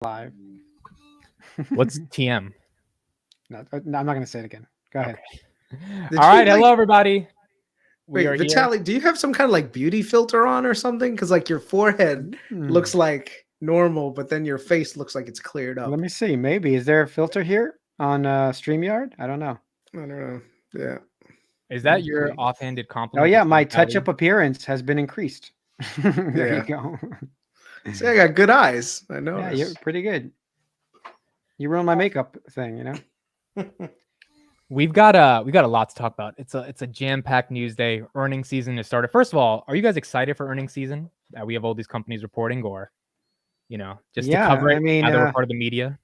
live. What's TM? No, I'm not going to say it again. Go ahead. Okay. All right. Hello, everybody. Wait, VITALY, do you have some kind of like beauty filter on or something? Because like your forehead looks like normal, but then your face looks like it's cleared up. Let me see. Maybe. Is there a filter here on StreamYard? I don't know. I don't know. Yeah. Is that your offhanded compliment? Oh, yeah. My touch-up appearance has been increased. There you go. See, I got good eyes. I know. Yeah, you're pretty good. You ruined my makeup thing, you know? We've got a lot to talk about. It's a jam-packed news day. Earnings season has started. First of all, are you guys excited for earnings season? That we have all these companies reporting, or just to cover it? I mean, we're part of the media.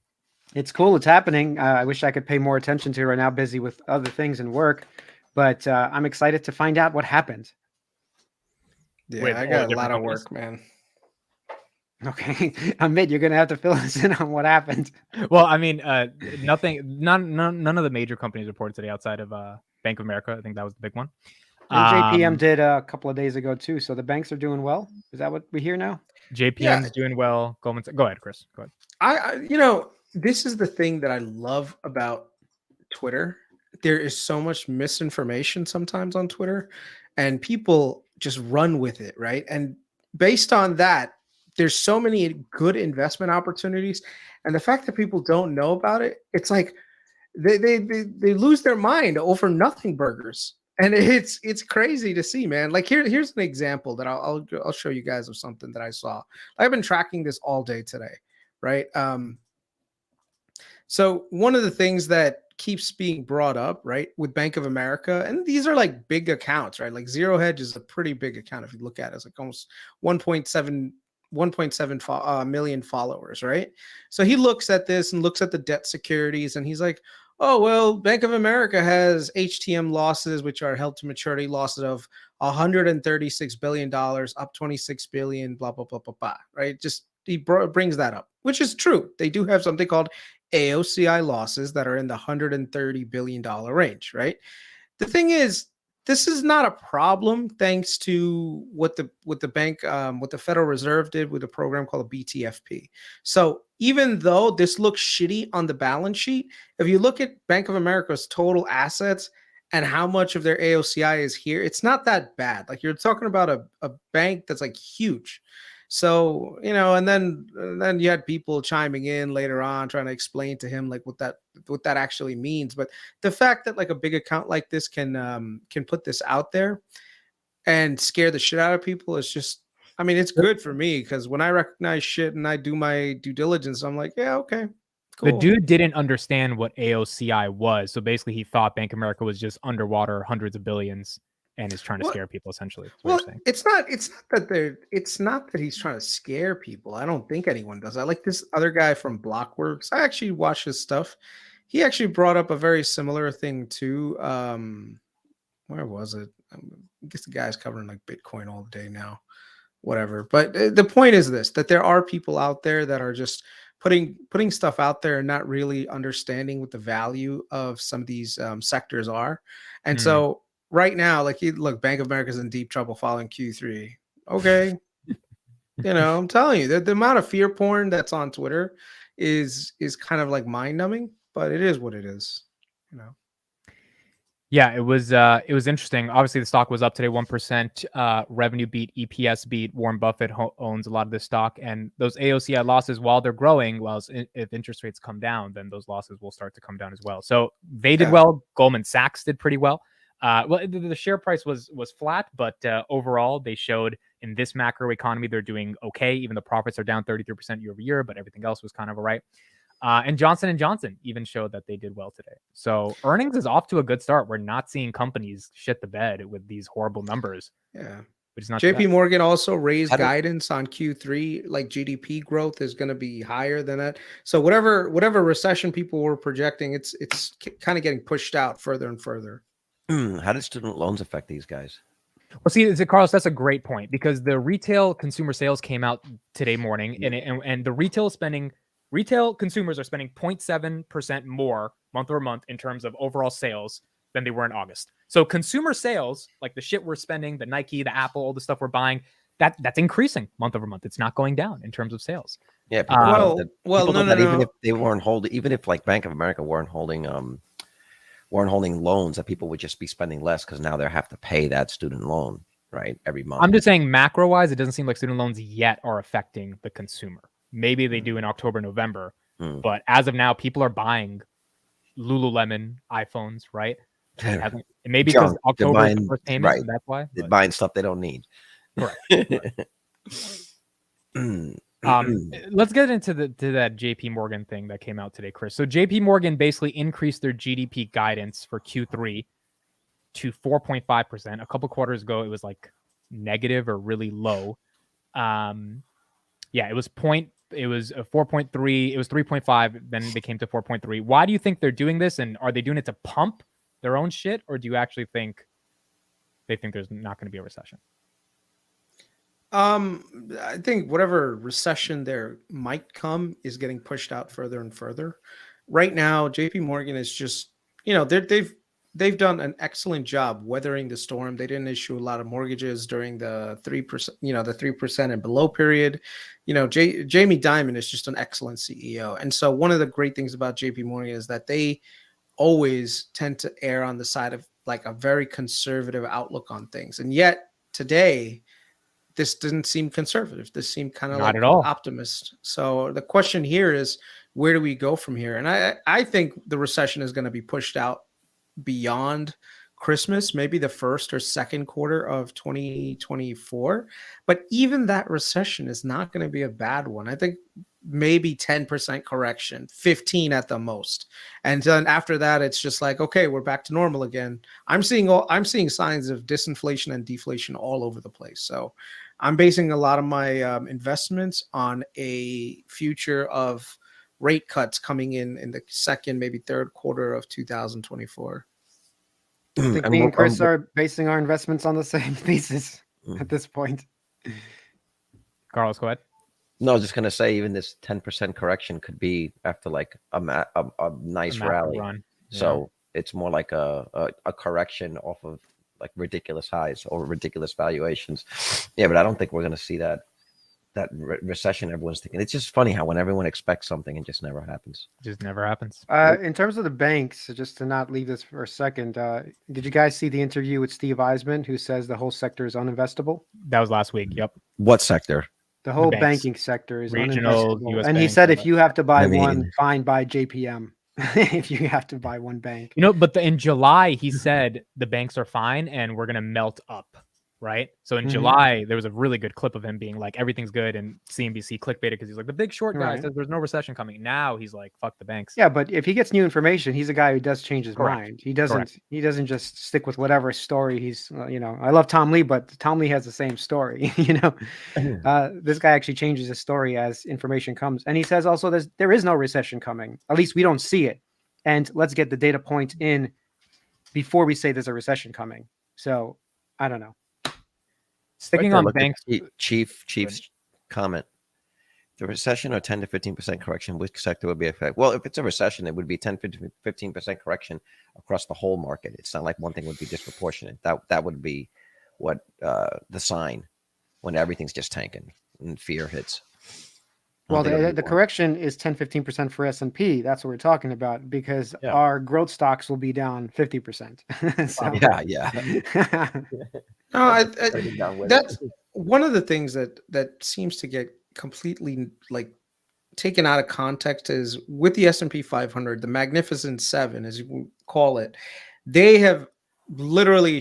It's cool. It's happening. I wish I could pay more attention to it right now. Busy with other things and work, but I'm excited to find out what happened. Yeah, I got a lot of work, man. Okay, AMIT, you're gonna have to fill us in on what happened. Well, I mean, none of the major companies reported today outside of Bank of America. I think that was the big one. And JPM did a couple of days ago too. So the banks are doing well. Is that what we hear now? JPM's doing well. Goldman Sachs. Go ahead, Chris. Go ahead. I this is the thing that I love about Twitter. There is so much misinformation sometimes on Twitter, and people just run with it, right? And based on that, there's so many good investment opportunities, and the fact that people don't know about it, it's like they lose their mind over nothing burgers, and it's crazy to see, man. Like here's an example that I'll show you guys of something that I saw. I've been tracking this all day today, right? So one of the things that keeps being brought up, right, with Bank of America, and these are like big accounts, right? Like Zero Hedge is a pretty big account if you look at it. It's like almost 1.7 million followers, right? So he looks at this and looks at the debt securities, and he's like, oh, well, Bank of America has HTM losses, which are held to maturity losses of $136 billion, up 26 billion, blah, blah, blah, blah, blah, right? Just he brings that up, which is true. They do have something called AOCI losses that are in the $130 billion range, right? The thing is, this is not a problem thanks to what the Federal Reserve did with a program called a BTFP. So even though this looks shitty on the balance sheet, if you look at Bank of America's total assets and how much of their AOCI is here, it's not that bad. Like you're talking about a bank that's like huge. So, and then you had people chiming in later on trying to explain to him like what that actually means. But the fact that like a big account like this can put this out there and scare the shit out of people is just, I mean, it's good for me because when I recognize shit and I do my due diligence, I'm like, yeah, okay, cool. The dude didn't understand what AOCI was. So basically he thought Bank of America was just underwater hundreds of billions and is trying to scare people essentially. Well, it's not that he's trying to scare people. I don't think anyone does. I like this other guy from Blockworks. I actually watched his stuff. He actually brought up a very similar thing too. Where was it? I guess the guy's covering like Bitcoin all day now. Whatever. But the point is this, that there are people out there that are just putting stuff out there and not really understanding what the value of some of these sectors are. And so right now, like look, Bank of America's in deep trouble following Q3. Okay. I'm telling you, the amount of fear porn that's on Twitter is kind of like mind numbing, but it is what it is, Yeah, it was interesting. Obviously, the stock was up today, 1%. Revenue beat, EPS beat. Warren Buffett owns a lot of this stock, and those AOCI losses, while they're growing, if interest rates come down, then those losses will start to come down as well. So they did well. Goldman Sachs did pretty well. Well, the share price was flat, but overall, they showed in this macro economy they're doing okay. Even the profits are down 33% year over year, but everything else was kind of all right. And Johnson & Johnson even showed that they did well today. So earnings is off to a good start. We're not seeing companies shit the bed with these horrible numbers. Yeah. Which is not JP Morgan also raised guidance on Q3, like GDP growth is going to be higher than that. So whatever recession people were projecting, it's kind of getting pushed out further and further. How did student loans affect these guys? Well, see, Carlos, that's a great point because the retail consumer sales came out today morning, and the retail consumers are spending 0.7% more month over month in terms of overall sales than they were in August. So consumer sales, like the shit we're spending, the Nike, the Apple, all the stuff we're buying, that's increasing month over month. It's not going down in terms of sales. Yeah, people know that. Well, People no, know that even no. if they weren't holding, even if like Bank of America weren't holding loans, that people would just be spending less because now they have to pay that student loan, right, every month. I'm just saying macro wise, it doesn't seem like student loans yet are affecting the consumer. Maybe they do in October, November, but as of now, people are buying Lululemon iPhones, right? Maybe because October is the first payment, right. so that's why. They're buying stuff they don't need. Correct. Let's get into that JP Morgan thing that came out today, Chris. So JP Morgan basically increased their GDP guidance for Q3 to 4.5%. A couple quarters ago, it was like negative or really low. It was 4.3. It was 3.5. Then they came to 4.3. Why do you think they're doing this? And are they doing it to pump their own shit, or do you actually think they think there's not going to be a recession? I think whatever recession there might come is getting pushed out further and further. Right now, JP Morgan is just, they've done an excellent job weathering the storm. They didn't issue a lot of mortgages during the 3%, the 3% and below period. Jamie Dimon is just an excellent CEO. And so one of the great things about JP Morgan is that they always tend to err on the side of like a very conservative outlook on things. And yet today, this didn't seem conservative. This seemed kind of like optimist. So the question here is, where do we go from here? And I think the recession is going to be pushed out beyond Christmas, maybe the first or second quarter of 2024. But even that recession is not going to be a bad one. I think maybe 10% correction, 15 at the most. And then after that, it's just like, okay, we're back to normal again. I'm seeing signs of disinflation and deflation all over the place. So I'm basing a lot of my investments on a future of rate cuts coming in the second, maybe third quarter of 2024. I think me and Chris are basing our investments on the same thesis at this point. Carlos, go ahead. No, I was just going to say, even this 10% correction could be after like a nice rally. Run. Yeah. So it's more like a correction off of like ridiculous highs or ridiculous valuations. Yeah, but I don't think we're going to see that recession everyone's thinking. It's just funny how when everyone expects something, it just never happens. Just never happens. In terms of the banks, just to not leave this for a second, did you guys see the interview with Steve Eisman, who says the whole sector is uninvestable? That was last week. Yep. What sector? The whole banking sector is regional, uninvestable. US and he banks, said if you have to buy one, fine, buy JPM. If you have to buy one bank. But in July, he said the banks are fine and we're going to melt up. Right. So in July, there was a really good clip of him being like, everything's good. And CNBC clickbaited because he's like, the big short guy says there's no recession coming. Now he's like, fuck the banks. Yeah. But if he gets new information, he's a guy who does change his mind. He doesn't just stick with whatever story he's, I love Tom Lee, but Tom Lee has the same story, this guy actually changes his story as information comes. And he says also there is no recession coming. At least we don't see it. And let's get the data point in before we say there's a recession coming. So I don't know. Sticking on banks, Chief's comment: the recession or 10 to 15% correction, which sector would be affected? Well, if it's a recession, it would be 10 to 15% correction across the whole market. It's not like one thing would be disproportionate. That would be what the sign when everything's just tanking and fear hits. Well, the correction is 10-15% for S&P. That's what we're talking about, because our growth stocks will be down 50%. No, that's one of the things that seems to get completely like taken out of context is with the S&P 500, the Magnificent Seven, as you call it, they have literally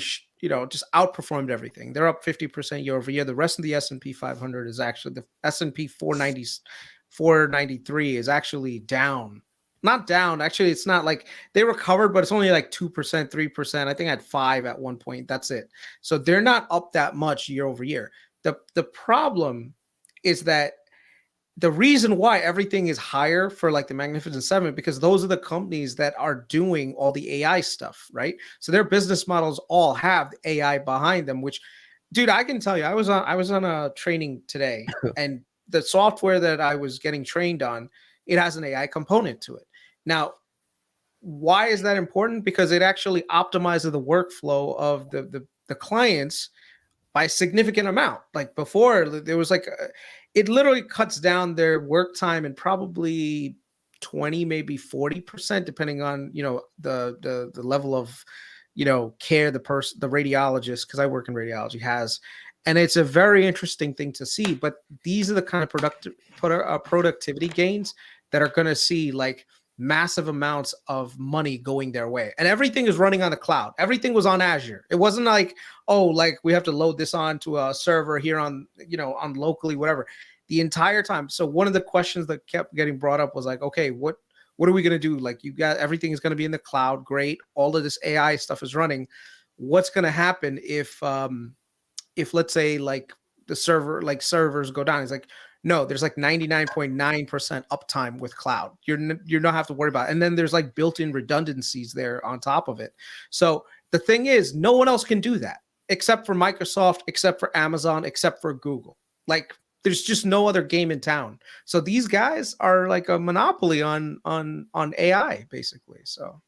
just outperformed everything. They're up 50% year over year. The rest of the S&P 500 is actually, the S&P 493 is actually down. Not down. Actually, it's not like they recovered, but it's only like 2%, 3%. I think at 5 at one point. That's it. So they're not up that much year over year. The problem is that the reason why everything is higher for like the Magnificent Seven, because those are the companies that are doing all the AI stuff, right? So their business models all have AI behind them, which, dude, I can tell you, I was on a training today, and the software that I was getting trained on, it has an AI component to it. Now, why is that important? Because it actually optimizes the workflow of the clients by a significant amount. Like before, there was like it literally cuts down their work time and probably 20, maybe 40%, depending on, you know, the level of, you know, care the radiologist, because I work in radiology, has. And it's a very interesting thing to see. But these are the kind of productivity gains that are going to see like massive amounts of money going their way. And everything is running on the cloud. Everything was on Azure. It wasn't like, oh, like we have to load this onto a server here on, you know, on locally, whatever, the entire time. So one of the questions that kept getting brought up was like, okay, what are we going to do? Like, you got everything is going to be in the cloud. Great. All of this AI stuff is running. What's going to happen if let's say like the servers go down? It's like, no, there's like 99.9% uptime with cloud. You're not have to worry about it. And then there's like built-in redundancies there on top of it. So the thing is, no one else can do that except for Microsoft, except for Amazon, except for Google. Like, there's just no other game in town. So these guys are like a monopoly on AI, basically. So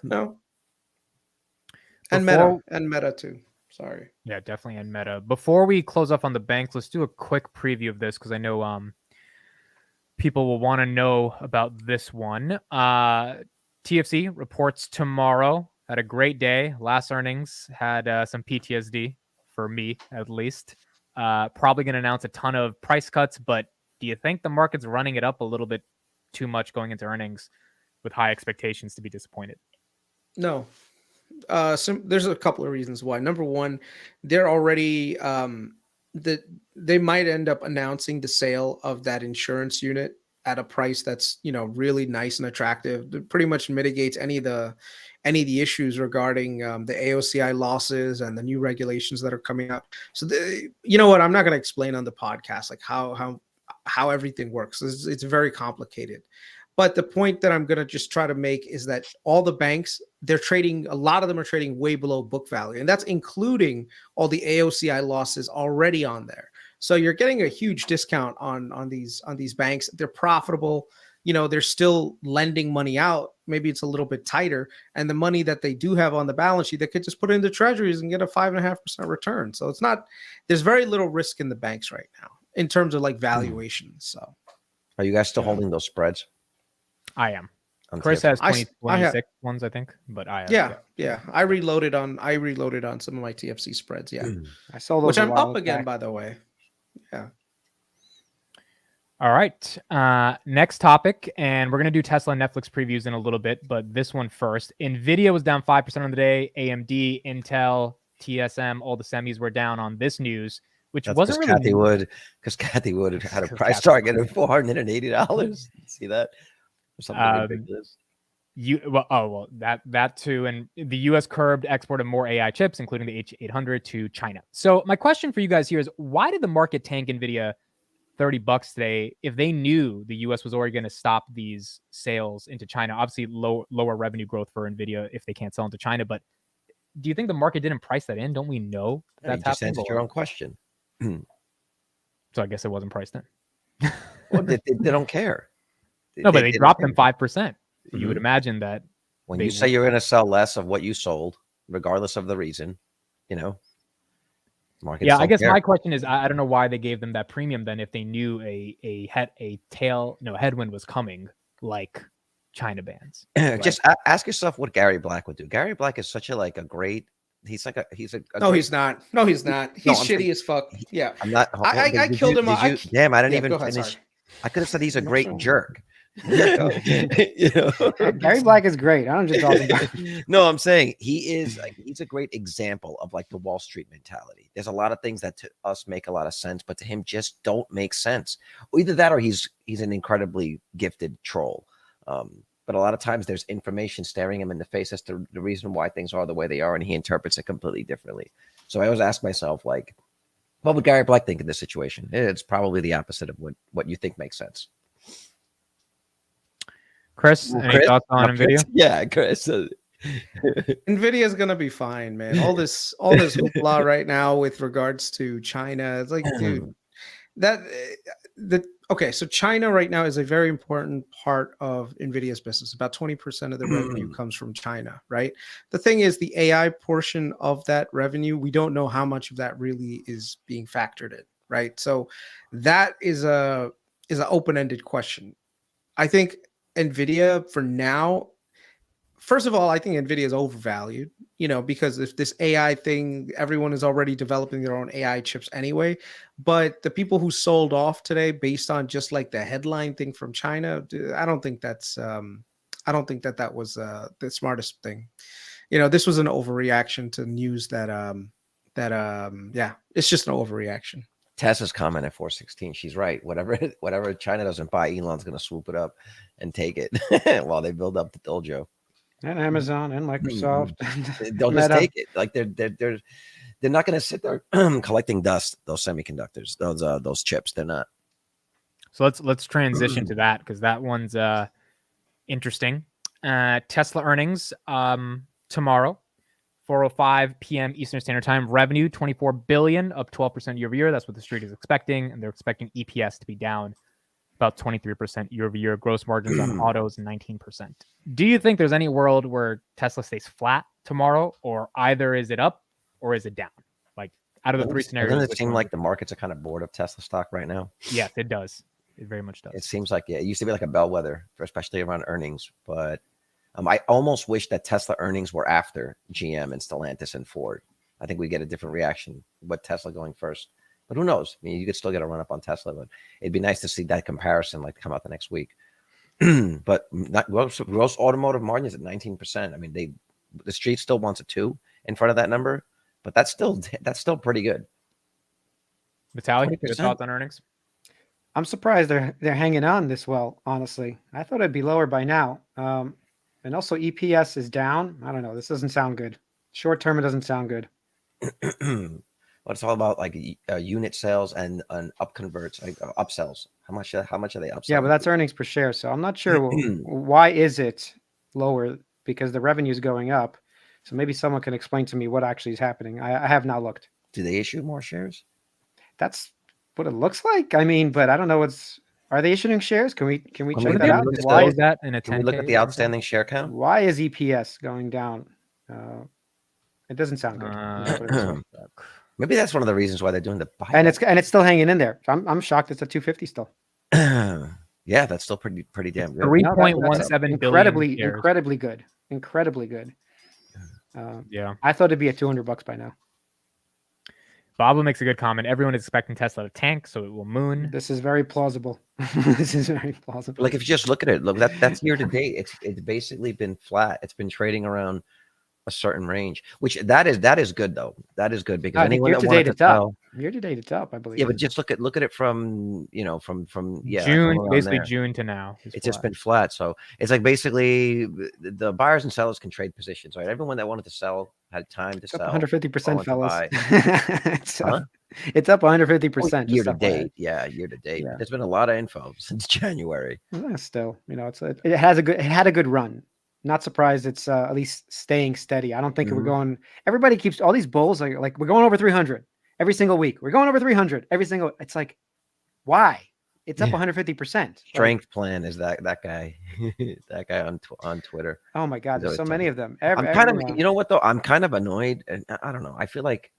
no. And Meta too. Sorry. Yeah, definitely in Meta. Before we close off on the banks, let's do a quick preview of this because I know people will want to know about this one. TFC reports tomorrow. Had a great day. Last earnings had some PTSD for me, at least. Probably going to announce a ton of price cuts, but do you think the market's running it up a little bit too much going into earnings with high expectations to be disappointed? No. There's a couple of reasons why. Number one, they're already they might end up announcing the sale of that insurance unit at a price that's, you know, really nice and attractive. That pretty much mitigates any of the issues regarding the AOCI losses and the new regulations that are coming up. So you know what, I'm not going to explain on the podcast like how everything works. It's very complicated. But the point that I'm going to just try to make is that all the banks, a lot of them are trading way below book value. And that's including all the AOCI losses already on there. So you're getting a huge discount on these banks. They're profitable. You know, they're still lending money out. Maybe it's a little bit tighter. And the money that they do have on the balance sheet, they could just put it into treasuries and get a 5.5% return. So there's very little risk in the banks right now in terms of like valuations. So are you guys still holding those spreads? I am. KRIS has 26 ones, I think, but I have. Yeah. I reloaded on some of my TFC spreads. Yeah. I sold those, which I'm up again, by the way. Yeah. All right. Next topic, and we're going to do Tesla and Netflix previews in a little bit, but this one first. NVIDIA was down 5% on the day. AMD, Intel, TSM, all the semis were down on this news, which wasn't really... Because Kathy Wood had a price target of $480. See that? Or something ridiculous. That too. And the U.S. curbed export of more AI chips, including the H800 to China. So my question for you guys here is, why did the market tank NVIDIA $30 today if they knew the U.S. was already going to stop these sales into China? Obviously, lower revenue growth for NVIDIA if they can't sell into China. But do you think the market didn't price that in? Don't we know that's happening? You just answered your own question. So I guess it wasn't priced in. Well, they don't care. No, but they dropped them 5%. You would imagine that when you say you're going to sell less of what you sold, regardless of the reason, you know. I guess my question is, I don't know why they gave them that premium then if they knew a headwind was coming, like China bans. Just ask yourself what Gary Black would do. Gary Black is such a great. He's a no, he's not. No, he's not. He's shitty as fuck. Yeah, I'm not. I killed him. Damn, I didn't even finish. I could have said he's a great jerk. Gary Black is great. I don't just talk about him. No, I'm saying he's a great example of like the Wall Street mentality. There's a lot of things that to us make a lot of sense, but to him just don't make sense. Either that or he's an incredibly gifted troll. But a lot of times there's information staring him in the face as to the reason why things are the way they are, and he interprets it completely differently. So I always ask myself, like, what would Gary Black think in this situation? It's probably the opposite of what you think makes sense. KRIS, any thoughts on NVIDIA? Yeah, KRIS. NVIDIA is gonna be fine, man. All this hoopla right now with regards to China. It's like, dude, okay. So China right now is a very important part of NVIDIA's business. About 20% of the revenue comes from China, right? The thing is, the AI portion of that revenue, we don't know how much of that really is being factored in, right? So that is an open-ended question. I think Nvidia for now, first of all, I think Nvidia is overvalued, because if this AI thing, everyone is already developing their own AI chips anyway. But the people who sold off today based on just like the headline thing from China, I don't think that's I don't think that was the smartest thing. This was an overreaction to news that yeah, it's just an overreaction. Tessa's comment at 416. She's right. Whatever China doesn't buy, Elon's going to swoop it up and take it while they build up the dojo. And Amazon and Microsoft. They'll just take it. Like they're not going to sit there collecting dust. Those semiconductors, those chips, they're not. So let's transition to that, because that one's interesting. Tesla earnings tomorrow, 4:05 p.m. Eastern Standard Time. Revenue $24 billion, up 12% year over year. That's what the street is expecting, and they're expecting EPS to be down about 23% year over year. Gross margins on autos 19%. Do you think there's any world where Tesla stays flat tomorrow, or either is it up or is it down? Like, out of the three scenarios, doesn't it seem like the markets are kind of bored of Tesla stock right now? Yes, it does. It very much does. It seems like, it used to be like a bellwether, especially around earnings. But I almost wish that Tesla earnings were after GM and Stellantis and Ford. I think we get a different reaction with Tesla going first. But who knows? I mean, you could still get a run up on Tesla, but it'd be nice to see that comparison like come out the next week. But gross automotive margins at 19%. I mean, the street still wants a 2 in front of that number, but that's still pretty good. Vitaly, your thoughts on earnings? I'm surprised they're hanging on this well, honestly. I thought it'd be lower by now. And also EPS is down. I don't know. This doesn't sound good. Short term, it doesn't sound good. Well, it's all about like unit sales and up converts, like upsells. How much are they upselling? Yeah, but that's earnings per share. So I'm not sure why is it lower, because the revenue is going up. So maybe someone can explain to me what actually is happening. I have not looked. Do they issue more shares? That's what it looks like. I mean, but I don't know are they issuing shares? Can we check that out? Why is that in a 10K? Can we look at the outstanding share count? Why is EPS going down? It doesn't sound good. Maybe that's one of the reasons why they're doing the buyback. And it's still hanging in there. I'm shocked it's at 250 still. Yeah, that's still pretty damn good. 3.17 billion. Incredibly good. Incredibly good. Yeah, I thought it'd be at $200 by now. Bobo makes a good comment. Everyone is expecting Tesla to tank, so it will moon. This is very plausible. This is very plausible. Like, if you just look at it, that's year to date. It's basically been flat. It's been trading around a certain range, which that is good though. That is good, because anyone that wanted to sell, year to date it's up, I believe. Yeah, but just look at it from from June, basically June to now. It's just been flat. So it's like basically the buyers and sellers can trade positions, right? Everyone that wanted to sell had time to sell. 150%, fellas. It's up 150% year to date. Yeah, year to date. Yeah. There's been a lot of info since January. Still, it had a good run. Not surprised it's at least staying steady. I don't think we're going. Everybody keeps all these bulls like we're going over 300 every single week. We're going over 300 every single. It's like, why? It's up 150%. Strength plan is that guy, that guy on Twitter. Oh my God, there's so many of them. You know what though? I'm kind of annoyed, and I don't know. I feel like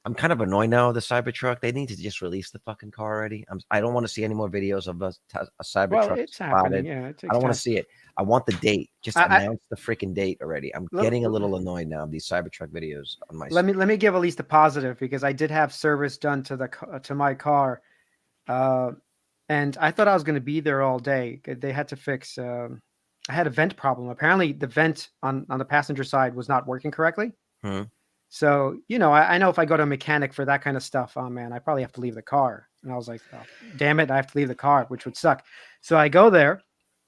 I'm kind of annoyed now of the Cybertruck. They need to just release the fucking car already. I don't want to see any more videos of a Cybertruck. It's happening. Yeah, I don't want to see it. I want the date. Just announce the freaking date already. I'm getting a little annoyed now of these Cybertruck videos on my. Let me give at least a positive, because I did have service done to my car, and I thought I was going to be there all day. They had to fix. I had a vent problem. Apparently, the vent on the passenger side was not working correctly. So, I know if I go to a mechanic for that kind of stuff, oh man, I probably have to leave the car. And I was like, oh, damn it, I have to leave the car, which would suck. So I go there,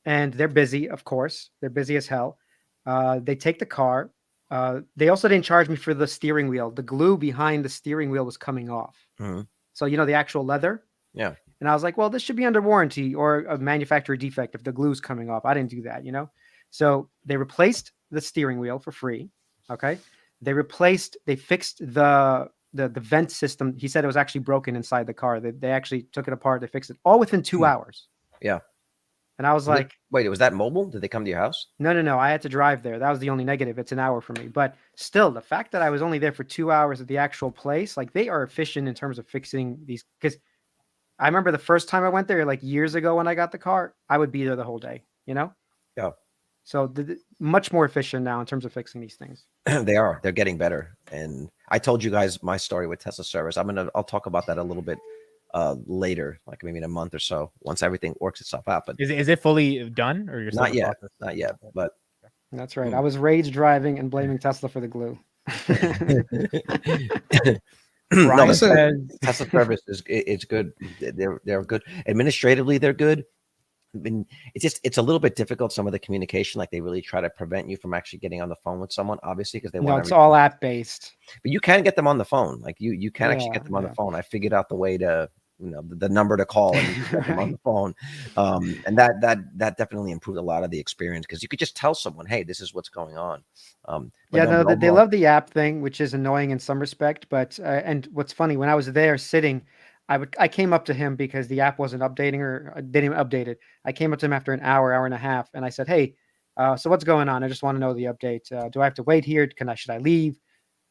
and they're busy, of course. They're busy as hell. They take the car. They also didn't charge me for the steering wheel. The glue behind the steering wheel was coming off. So, the actual leather. Yeah. And I was like, well, this should be under warranty or a manufacturer defect if the glue's coming off. I didn't do that, So they replaced the steering wheel for free. Okay. They fixed the vent system. He said it was actually broken inside the car. They actually took it apart. They fixed it all within 2 hours. Yeah. And I was like, wait, was that mobile? Did they come to your house? no. I had to drive there. That was the only negative. It's an hour for me. But still, the fact that I was only there for 2 hours at the actual place, like they are efficient in terms of fixing these. Because I remember the first time I went there, like years ago when I got the car, I would be there the whole day, you know? Yeah. So much more efficient now in terms of fixing these things. They are. They're getting better. And I told you guys my story with Tesla service. I'll talk about that a little bit later, like maybe in a month or so, once everything works itself out. But is it fully done, or you're still not yet? Not yet. But that's right. I was rage driving and blaming Tesla for the glue. No, Tesla service is good. They're good. Administratively, they're good. And it's a little bit difficult, some of the communication, like they really try to prevent you from actually getting on the phone with someone, obviously, because they want it's all app based. But you can get them on the phone. Like you can actually get them on the phone. I figured out the way to, the number to call and you can get them on the phone. And that definitely improved a lot of the experience, because you could just tell someone, hey, this is what's going on. They love the app thing, which is annoying in some respect. But and what's funny, when I was there sitting, I came up to him because the app wasn't updating or didn't even update it. I came up to him after an hour and a half, and I said, "Hey, so what's going on? I just want to know the update. Do I have to wait here? Should I leave?"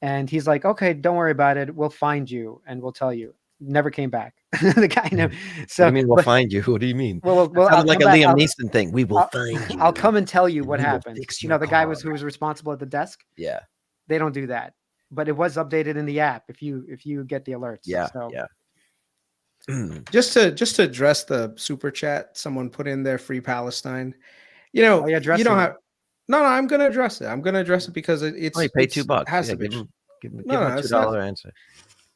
And he's like, "Okay, don't worry about it. We'll find you and we'll tell you." Never came back. The guy never. So what do you mean we'll find you? What do you mean? Well, like a Liam Neeson thing. We will find you. I'll come and tell you what happened. The guy who was responsible at the desk. Yeah. They don't do that, but it was updated in the app if you get the alerts. Yeah. So. Yeah. Just to address the super chat someone put in there, free Palestine. You don't have. No, I'm gonna address it. I'm gonna address it because it's. Oh, you pay $2. Has to be. Give him a $2 answer.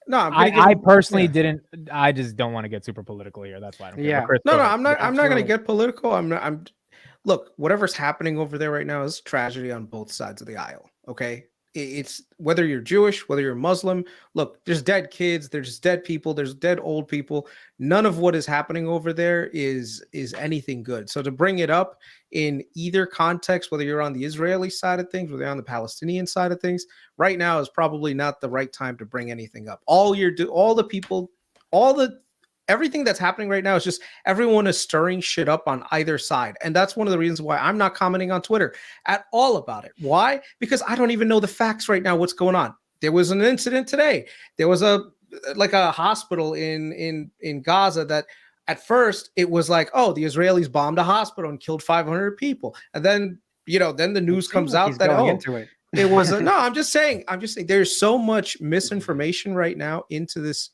No, I personally didn't. I just don't want to get super political here. That's why I don't care. Yeah. No, I'm not going to get political. Look, whatever's happening over there right now is tragedy on both sides of the aisle. Okay. It's whether you're Jewish, whether you're Muslim. Look, there's dead kids, there's dead people, there's dead old people. None of what is happening over there is anything good. So to bring it up in either context, whether you're on the Israeli side of things, whether you're on the Palestinian side of things, right now is probably not the right time to bring anything up. Everything that's happening right now is just everyone is stirring shit up on either side. And that's one of the reasons why I'm not commenting on Twitter at all about it. Why? Because I don't even know the facts right now, what's going on. There was an incident today. There was a hospital in Gaza that at first it was like, oh, the Israelis bombed a hospital and killed 500 people. And then, then the news comes out that, it was no, I'm just saying there's so much misinformation right now into this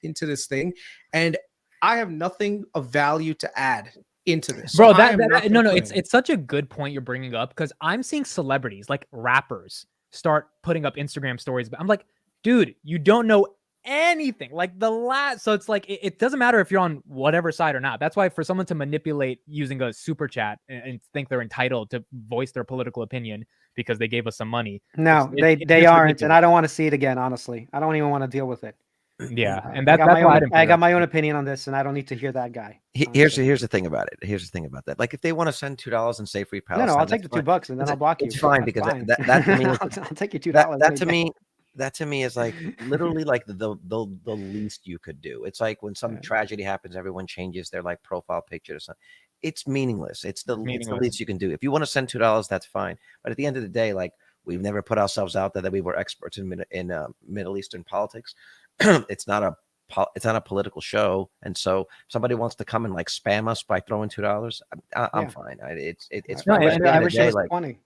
thing. And I have nothing of value to add into this. Bro, it's such a good point you're bringing up, because I'm seeing celebrities like rappers start putting up Instagram stories. But I'm like, dude, you don't know anything. Like so it's like, it doesn't matter if you're on whatever side or not. That's why for someone to manipulate using a super chat and think they're entitled to voice their political opinion because they gave us some money. No, they aren't. And I don't want to see it again, honestly. I don't even want to deal with it. Yeah, and I got my own opinion on this, and I don't need to hear that guy. Here's the thing about it. Here's the thing about that. Like, if they want to send $2 and say free Palestine, no, I'll take the $2 and then I'll block you. It's fine, because that to me, I'll take your $2. That to me is like literally like the least you could do. It's like when some tragedy happens, everyone changes their like profile picture or something. It's meaningless. It's the least you can do. If you want to send $2, that's fine. But at the end of the day, like, we've never put ourselves out there that we were experts in Middle Eastern politics. It's not a political show, and so if somebody wants to come and like spam us by throwing $2, I'm fine. It's fine. I wish it was funny.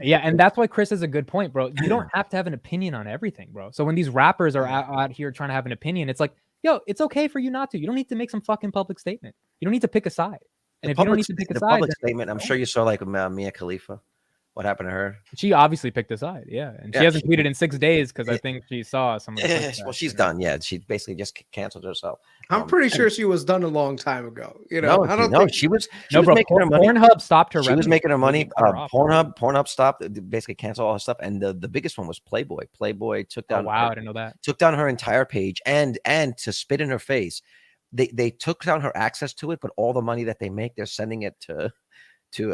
Yeah, and that's why KRIS is a good point, bro. You don't have to have an opinion on everything, bro. So when these rappers are out here trying to have an opinion, it's like, yo, it's okay for you not to. You don't need to make some fucking public statement. You don't need to pick a side. And if you don't need to pick a side, public statement, I'm sure you saw like Mia Khalifa. What happened to her? She obviously picked a side, and she hasn't tweeted in 6 days because I think she saw some of the well, she's done. Yeah, she basically just canceled herself. I'm pretty sure she was done a long time ago. I don't think she was. Bro, making her money. Pornhub stopped her. She was making her money. Pornhub stopped. Basically canceled all her stuff. And the biggest one was Playboy. Playboy took down. Oh, wow, I didn't know that. Took down her entire page, and to spit in her face, they took down her access to it. But all the money that they make, they're sending it to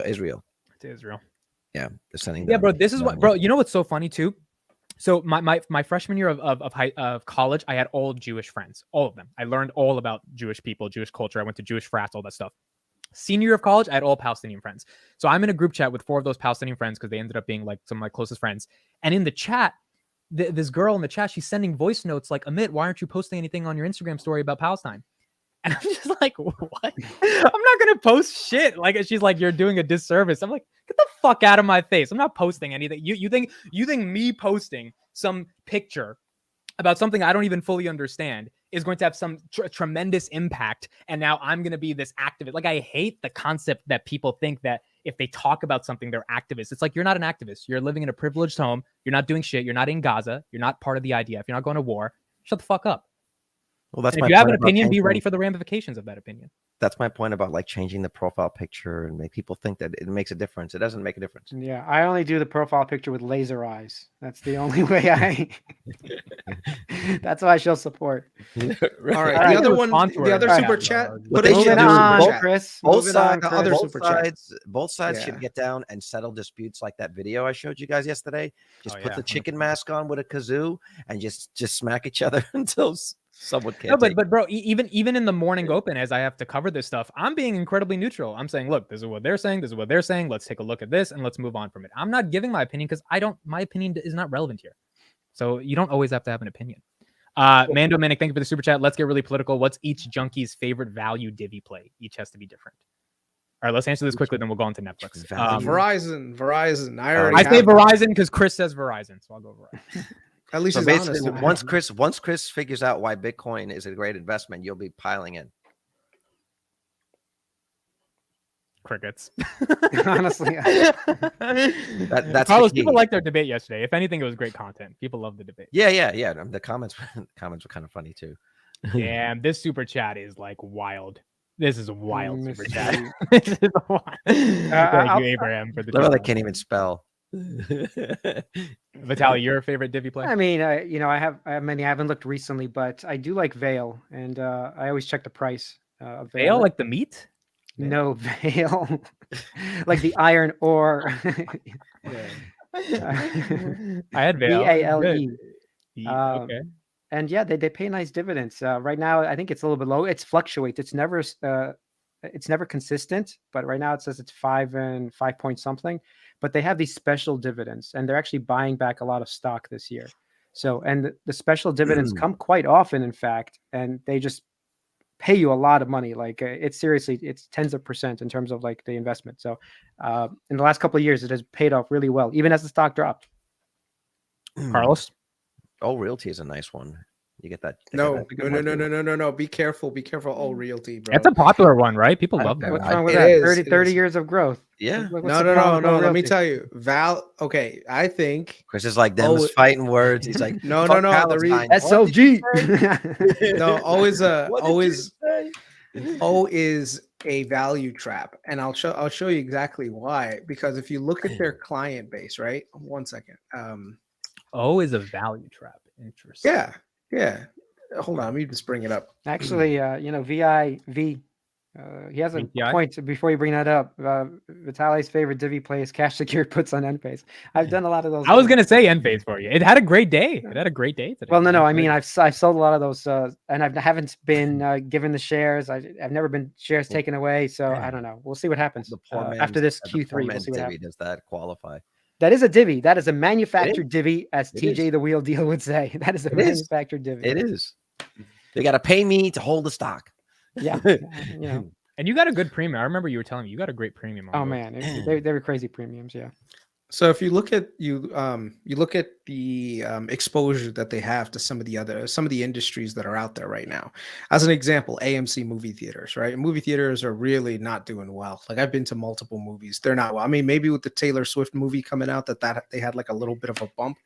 Israel. To Israel. Yeah, they're sending. Yeah, bro. This is what, bro. You know what's so funny too? So my freshman year of college, I had all Jewish friends, all of them. I learned all about Jewish people, Jewish culture. I went to Jewish frats, all that stuff. senior year of college, I had all Palestinian friends. So I'm in a group chat with 4 of those Palestinian friends because they ended up being like some of my closest friends. And in the chat, this girl in the chat, she's sending voice notes like, Amit, why aren't you posting anything on your Instagram story about Palestine? And I'm just like, what? I'm not going to post shit. Like, she's like, you're doing a disservice. I'm like, get the fuck out of my face. I'm not posting anything. You think me posting some picture about something I don't even fully understand is going to have some tremendous impact. And now I'm going to be this activist. Like, I hate the concept that people think that if they talk about something, they're activists. It's like, you're not an activist. You're living in a privileged home. You're not doing shit. You're not in Gaza. You're not part of the IDF. You're not going to war. Shut the fuck up. Well, that's And my if you have point an about opinion, be changing- ready for the ramifications of that opinion. That's my point about like changing the profile picture and make people think that it makes a difference. It doesn't make a difference. Yeah, I only do the profile picture with laser eyes. That's the only way I. That's why she'll support. All right, Alright, the other the one, response the word. other Yeah, super no, chat. no, Put they it should in do the Moving super on, chat. Chris. Both Moving on, sides, the other Chris. super chat. both sides Yeah. should get down and settle disputes like that video I showed you guys yesterday. Just Oh, put yeah, the chicken 100%. mask on with a kazoo and just smack each other until someone can't. No, take but bro, even in the morning open, as I have to cover this stuff, I'm being incredibly neutral. I'm saying, look, this is what they're saying. This is what they're saying. Let's take a look at this and let's move on from it. I'm not giving my opinion because my opinion is not relevant here. So you don't always have to have an opinion. Mando Manic, thank you for the super chat. Let's get really political. What's each junkie's favorite value divvy play? Each has to be different. All right, let's answer this quickly, then we'll go on to Netflix. Value. Verizon. I already I say have it. Verizon because Chris says Verizon, so I'll go Verizon. At least So he's basically, honest. once Chris figures out why Bitcoin is a great investment, you'll be piling in. Crickets. Honestly, That's Carlos, the key. people liked their debate yesterday. If anything, it was great content. People love the debate. Yeah. The comments were kind of funny too. Damn, this super chat is like wild. This is a wild Let me super chat. see. This is a wild. Thank I'll- you, Abraham, for the Look how they chat. can't even spell. Vitaly, your favorite divvy play? I mean, I have many. I haven't looked recently, but I do like Veil, and I always check the price of Veil, like the meat? No, Veil, like the iron ore. I had Veil. VALE. Good. Um, Okay. And yeah, they pay nice dividends. Right now, I think it's a little bit low. It fluctuates. It's never consistent. But right now, it says it's 5 point something. But they have these special dividends, and they're actually buying back a lot of stock this year. So, and the special dividends come quite often, in fact, and they just pay you a lot of money. Like it's seriously, it's tens of percent in terms of like the investment. So, in the last couple of years, it has paid off really well, even as the stock dropped. Carlos? Oh, Realty is a nice one. You get that? No. Be careful. Oh, Realty, bro. That's a popular one, right? People love that. What's wrong with It that? is, 30 it is. years of growth. Yeah. What's No. the problem with Let me Realty? tell you, Okay, I think Chris is like them's Oh, fighting words. He's like, No. "Fuck The Palestine." SOG. no, always What did you say? O is a value trap, and I'll show you exactly why. Because if you look at their client base, right? 1 second. O is a value trap. Interesting. Yeah. Hold on, let me just bring it up. Actually, VIV. He has a VTI? point before you bring that up. Vitaly's favorite divvy play is cash secured puts on Enphase. I've done a lot of those. I was gonna say Enphase for you. It had a great day. It had a great day today. Well, no. I Enphase. mean, I've sold a lot of those, and I haven't been given the shares. I've never been shares taken away. So I don't know. We'll see what happens The poor man's- after this the poor Q3. We'll man's see what divvy. happens. Does that qualify? That is a divvy. That is a manufactured divvy, as It TJ is. the Wheel Deal would say. That is a It is. manufactured divvy. It is. They got to pay me to hold the stock. Yeah. You know. And you got a good premium. I remember you were telling me you got a great premium. On Oh those. man, they were crazy premiums. Yeah. So if you look at you look at the exposure that they have to some of the industries that are out there right now. As an example, AMC movie theaters, right? Movie theaters are really not doing well. Like I've been to multiple movies. They're not well. I mean, maybe with the Taylor Swift movie coming out that they had like a little bit of a bump,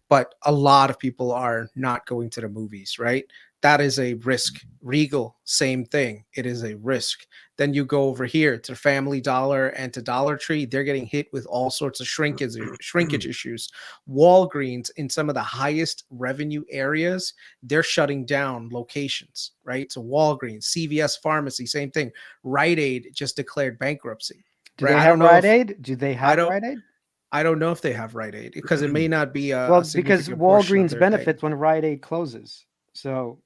but a lot of people are not going to the movies, right? That is a risk. Regal, same thing. It is a risk. Then you go over here to Family Dollar and to Dollar Tree. They're getting hit with all sorts of shrinkage issues. Walgreens, in some of the highest revenue areas, they're shutting down locations, right? So Walgreens, CVS Pharmacy, same thing. Rite Aid just declared bankruptcy. Do Right, they I have don't know Rite if- Aid? Do they have don't- Rite Aid? I don't know if they have Rite Aid because it may not be a Well, a because significant portion of Walgreens their benefits when Rite Aid closes. So,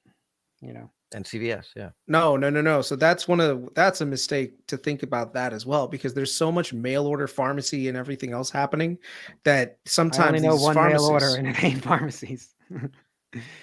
you know, And CVS, yeah. No. So that's a mistake to think about that as well, because there's so much mail order pharmacy and everything else happening that I sometimes only know these one mail order pharmacists, in the main pharmacies.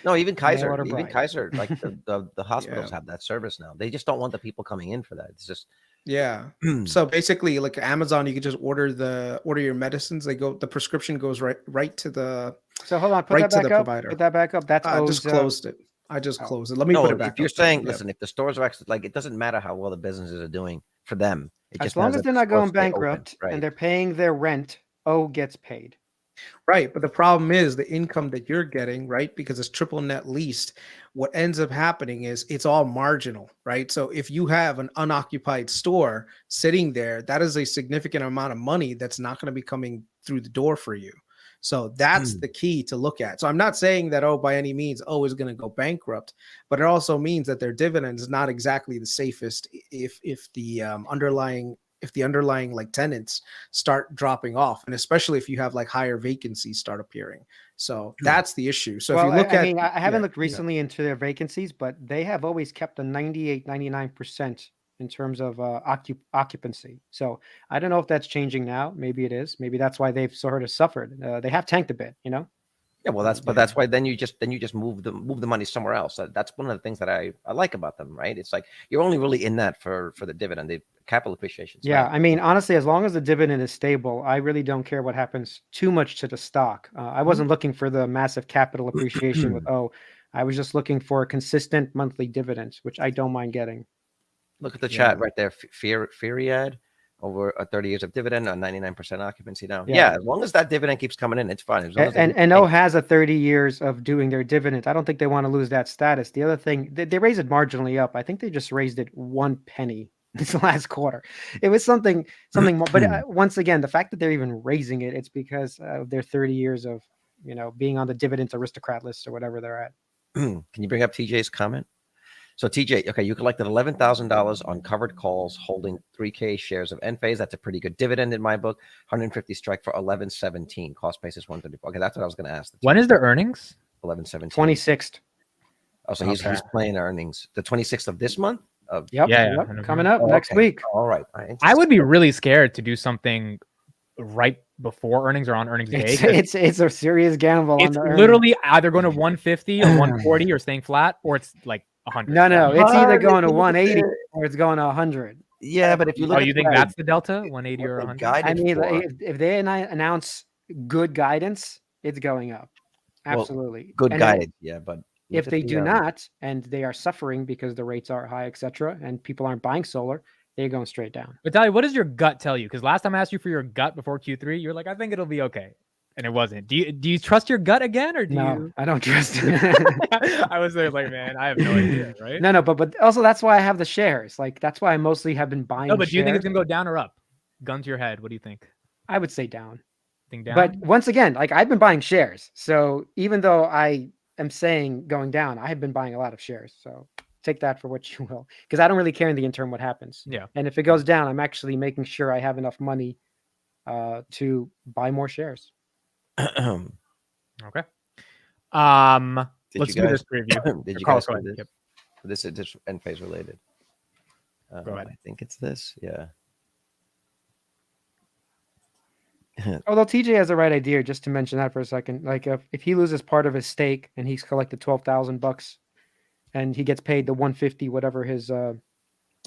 No, even Mail Kaiser, order even bribe. Kaiser, like the hospitals yeah, have that service now. They just don't want the people coming in for that. It's just yeah. So basically, like Amazon, you can just order your medicines. The prescription goes right to the So hold on, put right that to the back up. provider. Put that back up. That's I just O's. closed it. I just Oh. closed it. Let me put no. it back If you're up. saying, Yeah. listen, if the stores are actually like, it doesn't matter how well the businesses are doing for them. It As just long matters as that they're the not stores going stay open, bankrupt right? and they're paying their rent, O gets paid. Right. But the problem is the income that you're getting, right? Because it's triple net leased. What ends up happening is it's all marginal, right? So if you have an unoccupied store sitting there, that is a significant amount of money that's not going to be coming through the door for you. So that's the key to look at. So I'm not saying that, oh, by any means, O is going to go bankrupt, but it also means that their dividend is not exactly the safest if the underlying like tenants start dropping off, and especially if you have like higher vacancies start appearing. So that's the issue. So Well, if you look I at, mean, I haven't looked yeah. recently into their vacancies, but they have always kept a 98, 99% in terms of occupancy. So I don't know if that's changing now. Maybe it is. Maybe that's why they've sort of suffered. They have tanked a bit, you know? Yeah, well, that's why then you just move the money somewhere else. That's one of the things that I like about them, right? It's like you're only really in that for the dividend. The capital appreciation. Yeah, I mean, honestly, as long as the dividend is stable, I really don't care what happens too much to the stock. I wasn't looking for the massive capital appreciation with I was just looking for a consistent monthly dividend, which I don't mind getting. Look at the chat right there. Furiad over 30 years of dividend on 99% occupancy now. Yeah, as long as that dividend keeps coming in, it's fine. As long as and O has a 30 years of doing their dividend. I don't think they want to lose that status. The other thing, they raised it marginally up. I think they just raised it 1 penny this last quarter. It was something more. But once again, the fact that they're even raising it, it's because of their 30 years of, being on the dividends aristocrat list or whatever they're at. Can you bring up TJ's comment? So TJ, okay, you collected $11,000 on covered calls holding 3K shares of Enphase. That's a pretty good dividend in my book. 150 strike for 11.17. Cost basis 134. Okay, that's what I was going to ask. When is their earnings? 11.17. 26th. Oh, so he's playing earnings. The 26th of this month? Yep. Coming up next week. All right. I would be really scared to do something right before earnings or on earnings day. It's a serious gamble. It's literally either going to 150 or 140 or staying flat, or it's like 100. No, it's either going to 180 or it's going to 100. Yeah, but if you look, you think that's the delta, 180 or 100? I mean, if they announce good guidance, it's going up. Absolutely, good guidance. Yeah, but if they do not, and they are suffering because the rates are high, etc., and people aren't buying solar, they're going straight down. Vitaly, what does your gut tell you? Because last time I asked you for your gut before Q3, you're like, I think it'll be okay. And it wasn't. Do you trust your gut again, or do you? I don't trust it. I was there like, man, I have no idea, right? No, but also that's why I have the shares. Like that's why I mostly have been buying. No, but do you think it's gonna go down or up? Gun to your head, what do you think? I would say down. Think down. But once again, like I've been buying shares. So even though I am saying going down, I have been buying a lot of shares. So take that for what you will, because I don't really care in the interim what happens. Yeah. And if it goes down, I'm actually making sure I have enough money to buy more shares. Okay. Let's do this preview. Did you guys see this? Yep. This is just Enphase related. Go ahead. I think it's this. Yeah. Although TJ has the right idea, just to mention that for a second. Like if he loses part of his stake and he's collected $12,000 and he gets paid the 150, whatever his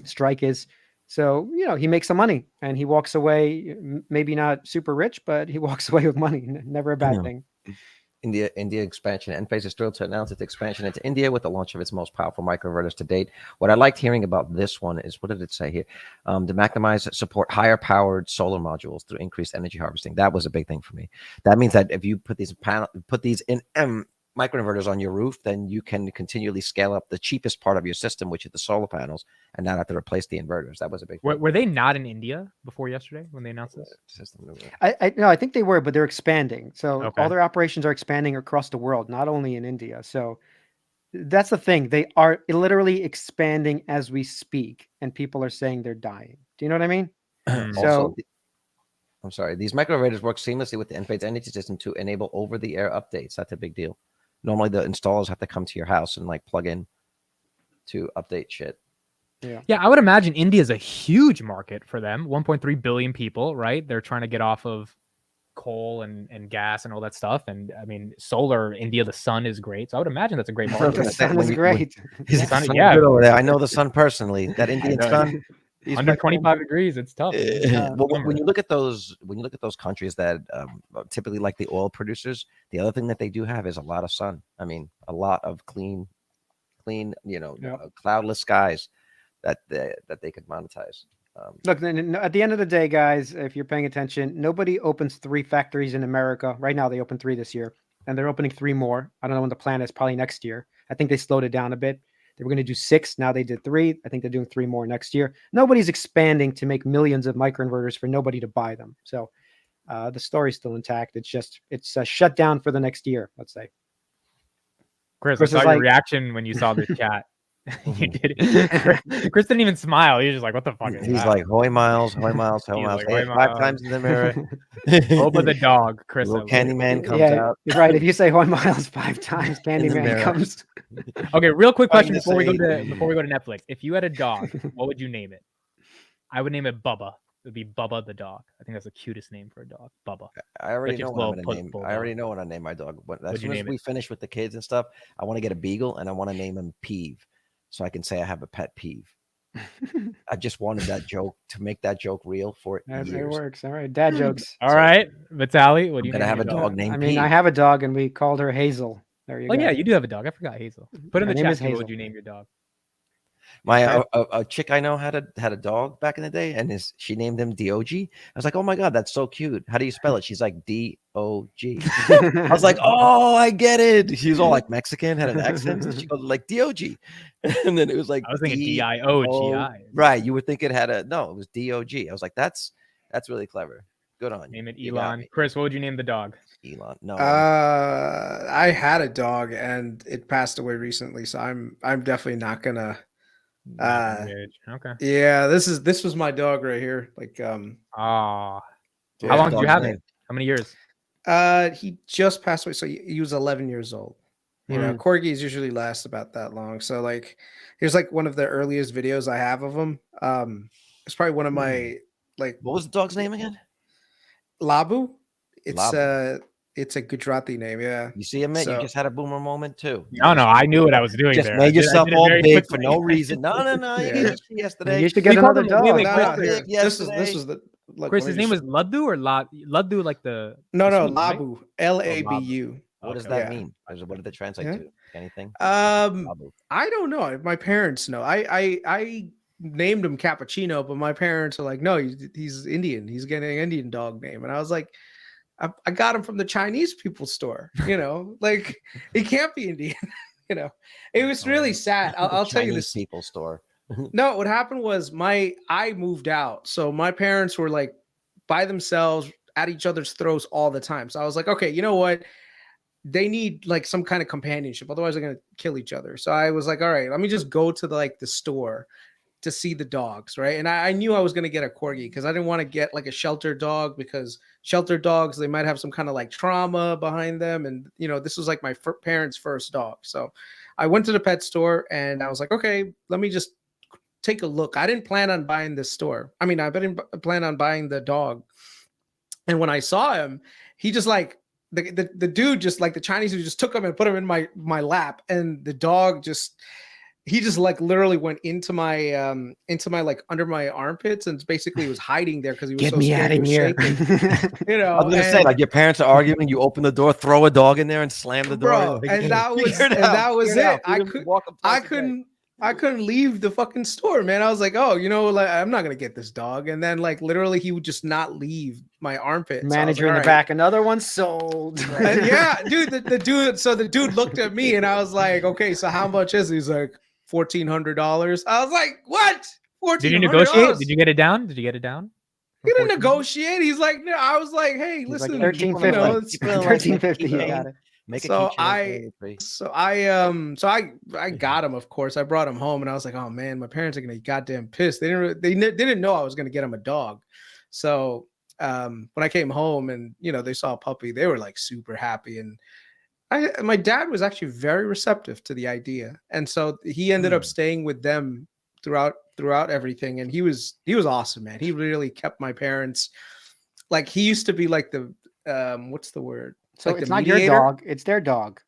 strike is. So, he makes some money and he walks away, maybe not super rich, but he walks away with money. Never a bad thing. India expansion. Enphase is thrilled to announce its expansion into India with the launch of its most powerful microinverters to date. What I liked hearing about this one is, what did it say here? To maximize support higher powered solar modules through increased energy harvesting. That was a big thing for me. That means that if you put these in microinverters on your roof, then you can continually scale up the cheapest part of your system, which is the solar panels, and not have to replace the inverters. That was a big thing. Were they not in India before yesterday when they announced this? I think they were, but they're expanding. So all their operations are expanding across the world, not only in India. So that's the thing. They are literally expanding as we speak, and people are saying they're dying. Do you know what I mean? So I'm sorry. These microinverters work seamlessly with the Enphase energy system to enable over-the-air updates. That's a big deal. Normally, the installers have to come to your house and plug in to update shit. Yeah, I would imagine India is a huge market for them. 1.3 billion people, right? They're trying to get off of coal and gas and all that stuff. And I mean, solar, India, the sun is great. So I would imagine that's a great The market. sun When is you- great. He's Sun- sun yeah. good over there. I know the sun personally. That Indian know. sun. he's Under my 25 degrees, it's tough. Well, when you look at those countries that typically like the oil producers, the other thing that they do have is a lot of sun. I mean, a lot of clean, cloudless skies that they could monetize. Look, at the end of the day, guys, if you're paying attention, nobody opens 3 factories in America. Right now, they opened 3 this year, and they're opening 3 more. I don't know when the plan is, probably next year. I think they slowed it down a bit. They were going to do 6. Now they did 3. I think they're doing 3 more next year. Nobody's expanding to make millions of microinverters for nobody to buy them. So the story's still intact. It's shut down for the next year, let's say. Chris, I saw your reaction when you saw this chat. You did it. Chris didn't even smile. He was just like, "What the fuck is He's that?" like, "Hoy miles, hoy miles, hoy miles." Like, Hey, 5 times in the mirror. Over the dog, Chris. Little Candyman comes out. You're right. If you say Hoy Miles 5 times, Candyman comes. Okay, real quick question before we go to Netflix. If you had a dog, what would you name it? I would name it Bubba. It would be Bubba the dog. I think that's the cutest name for a dog, Bubba. I already know what I'm gonna name. I already know what I name my dog. But as soon as we finish with the kids and stuff, I want to get a beagle and I want to name him Peeve, so I can say I have a pet peeve. I just wanted that joke to make that joke real for years. It works. All right, dad jokes. All right, Vitaly, what do you? Gonna have a dog named. I mean, Peeve. I have a dog, and we called her Hazel. There you go. Oh yeah, you do have a dog. I forgot Hazel. Put in the chat. What would you name your dog? My a chick I know had a dog back in the day, and she named him Dog. I was like, oh my god, that's so cute. How do you spell it? She's like Dog. I was like, oh, I get it. She's all like Mexican, had an accent. So she goes like Dog, and then it was like I was thinking Diogi. Right, you would think it had it was Dog. I was like, that's really clever. Good on you. Name it Elon. Chris, what would you name the dog? Elon. No. I had a dog and it passed away recently, so I'm definitely not gonna. Okay. Yeah, this was my dog right here. Like how long did you have it? How many years? He just passed away, so he was 11 years old. You know, corgis usually last about that long. So like, here's like one of the earliest videos I have of him. It's probably one of my like. What was the dog's name again? Labu. It's Labu. It's a Gujarati name, yeah. You see him, man? You just had a boomer moment too. No, I knew what I was doing. Just there. made yourself all big for no reason. No. Yeah. Yesterday. You should get another dog. This was the. Like, Chris, his name was Laddu or Laddu, like the. No, Labu. Labu. What does that mean? What did it translate to? Anything? I don't know. My parents know. I named him Cappuccino, but my parents are like, no, he's Indian. He's getting an Indian dog name, and I was like. I got him from the Chinese people store, like it can't be Indian, it was really sad. I'll tell you this people store. No, what happened was I moved out. So my parents were like by themselves at each other's throats all the time. So I was like, okay, you know what? They need like some kind of companionship. Otherwise they're going to kill each other. So I was like, all right, let me just go to the store to see the dogs, right? And I knew I was going to get a corgi because I didn't want to get like a shelter dog because shelter dogs, they might have some kind of like trauma behind them. And, this was like my parents' first dog. So I went to the pet store and I was like, okay, let me just take a look. I didn't plan on buying this store. I mean, I didn't plan on buying the dog. And when I saw him, he just like, the dude just like the Chinese dude just took him and put him in my lap. And the dog he just like literally went into my like under my armpits and basically was hiding there because he was Get me out of here. I was gonna say, like, your parents are arguing, you open the door, throw a dog in there and slam the door. Bro, and that was it. I couldn't leave the fucking store, man. I was like, oh, like I'm not gonna get this dog. And then like literally he would just not leave my armpit. Manager in the back, another one sold. And yeah, dude, the dude looked at me and I was like, okay, so how much is it? He's like $1,400. I was like, what? $1,400? Did you negotiate? Did you get it down? He didn't negotiate. He's like, no. I was like, hey, listen, like $1,350. You got it. I got him. Of course, I brought him home, and I was like, oh man, my parents are gonna be goddamn pissed. They didn't know I was gonna get him a dog. So when I came home and they saw a puppy, they were like super happy. And My dad was actually very receptive to the idea, and so he ended up staying with them throughout everything. And he was awesome, man. He really kept my parents. Like, he used to be like the what's the word? So like it's the not your mediator. dog; it's their dog.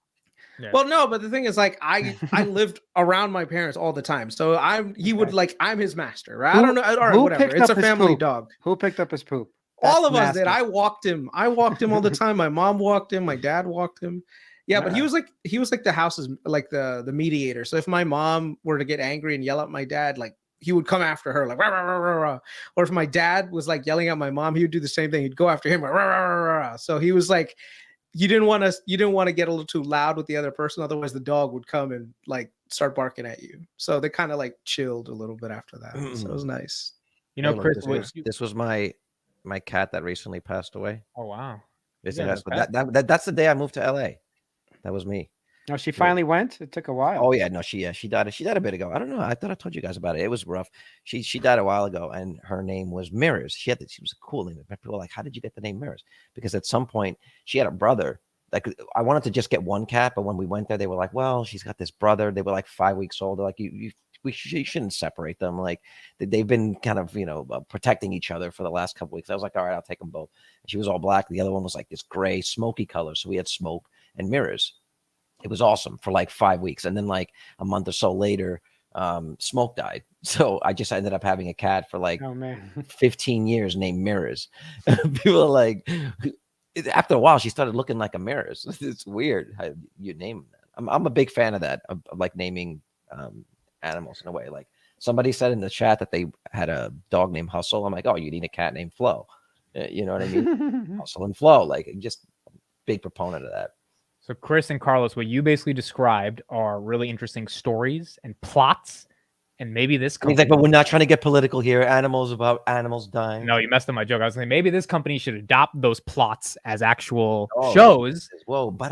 Yeah. Well, no, but the thing is, like, I lived around my parents all the time, so I'm his master, right? I don't know, or Who whatever. picked It's up a his family poop? dog. Who picked up his poop? All That's of us did. nasty. I walked him all the time. My mom walked him. My dad walked him. Yeah, but he was like the house's, like, the mediator. So if my mom were to get angry and yell at my dad, like, he would come after her, like, rah, rah, rah, rah, rah. Or if my dad was like yelling at my mom, he would do the same thing. He'd go after him, like, rah, rah, rah, rah. So he was like, you didn't want to get a little too loud with the other person, otherwise the dog would come and like start barking at you. So they kind of like chilled a little bit after that. So it was nice. You know, Hey, look, Chris, this was my cat that recently passed away. oh wow. That's Yeah, the day I moved to LA. That was me. No, she finally went. It took a while. Oh yeah, no, she died. She died a bit ago. I don't know. I thought I told you guys about it. It was rough. She died a while ago, and her name was Mirrors. She was a cool name. People were like, "How did you get the name Mirrors?" Because at some point she had a brother. Like, I wanted to just get one cat, but when we went there, they were like, "Well, she's got this brother." They were like 5 weeks old. They're like, you shouldn't separate them. Like, they've been kind of, protecting each other for the last couple weeks. I was like, all right, I'll take them both. And she was all black. The other one was like this gray, smoky color. So we had Smoke and Mirrors. It was awesome for like 5 weeks. And then like a month or so later, Smoke died. So I just ended up having a cat for like 15 years named Mirrors. People are like, after a while, she started looking like a Mirrors. It's weird how you name that. I'm a big fan of that, of like naming animals in a way. Like, somebody said in the chat that they had a dog named Hustle. I'm like, oh, you need a cat named Flo. You know what I mean? Hustle and Flow. Like, just big proponent of that. So Chris and Carlos, what you basically described are really interesting stories and plots, and maybe this company. He's like, but we're not trying to get political here. About animals dying. No, you messed up my joke. I was saying maybe this company should adopt those plots as actual shows. Whoa, but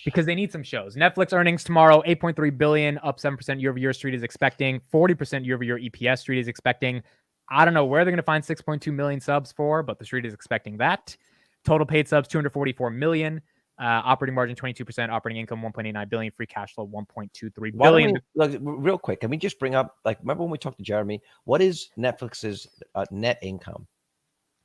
because they need some shows. Netflix earnings tomorrow, 8.3 billion, up 7% year over year. Street is expecting 40% year over year. EPS Street is expecting. I don't know where they're going to find 6.2 million subs for, but the Street is expecting that. Total paid subs 244 million. Operating margin 22%, operating income 1.89 billion, free cash flow 1.23 billion. Look, real quick, can we just bring up, like, remember when we talked to Jeremy? What is Netflix's net income?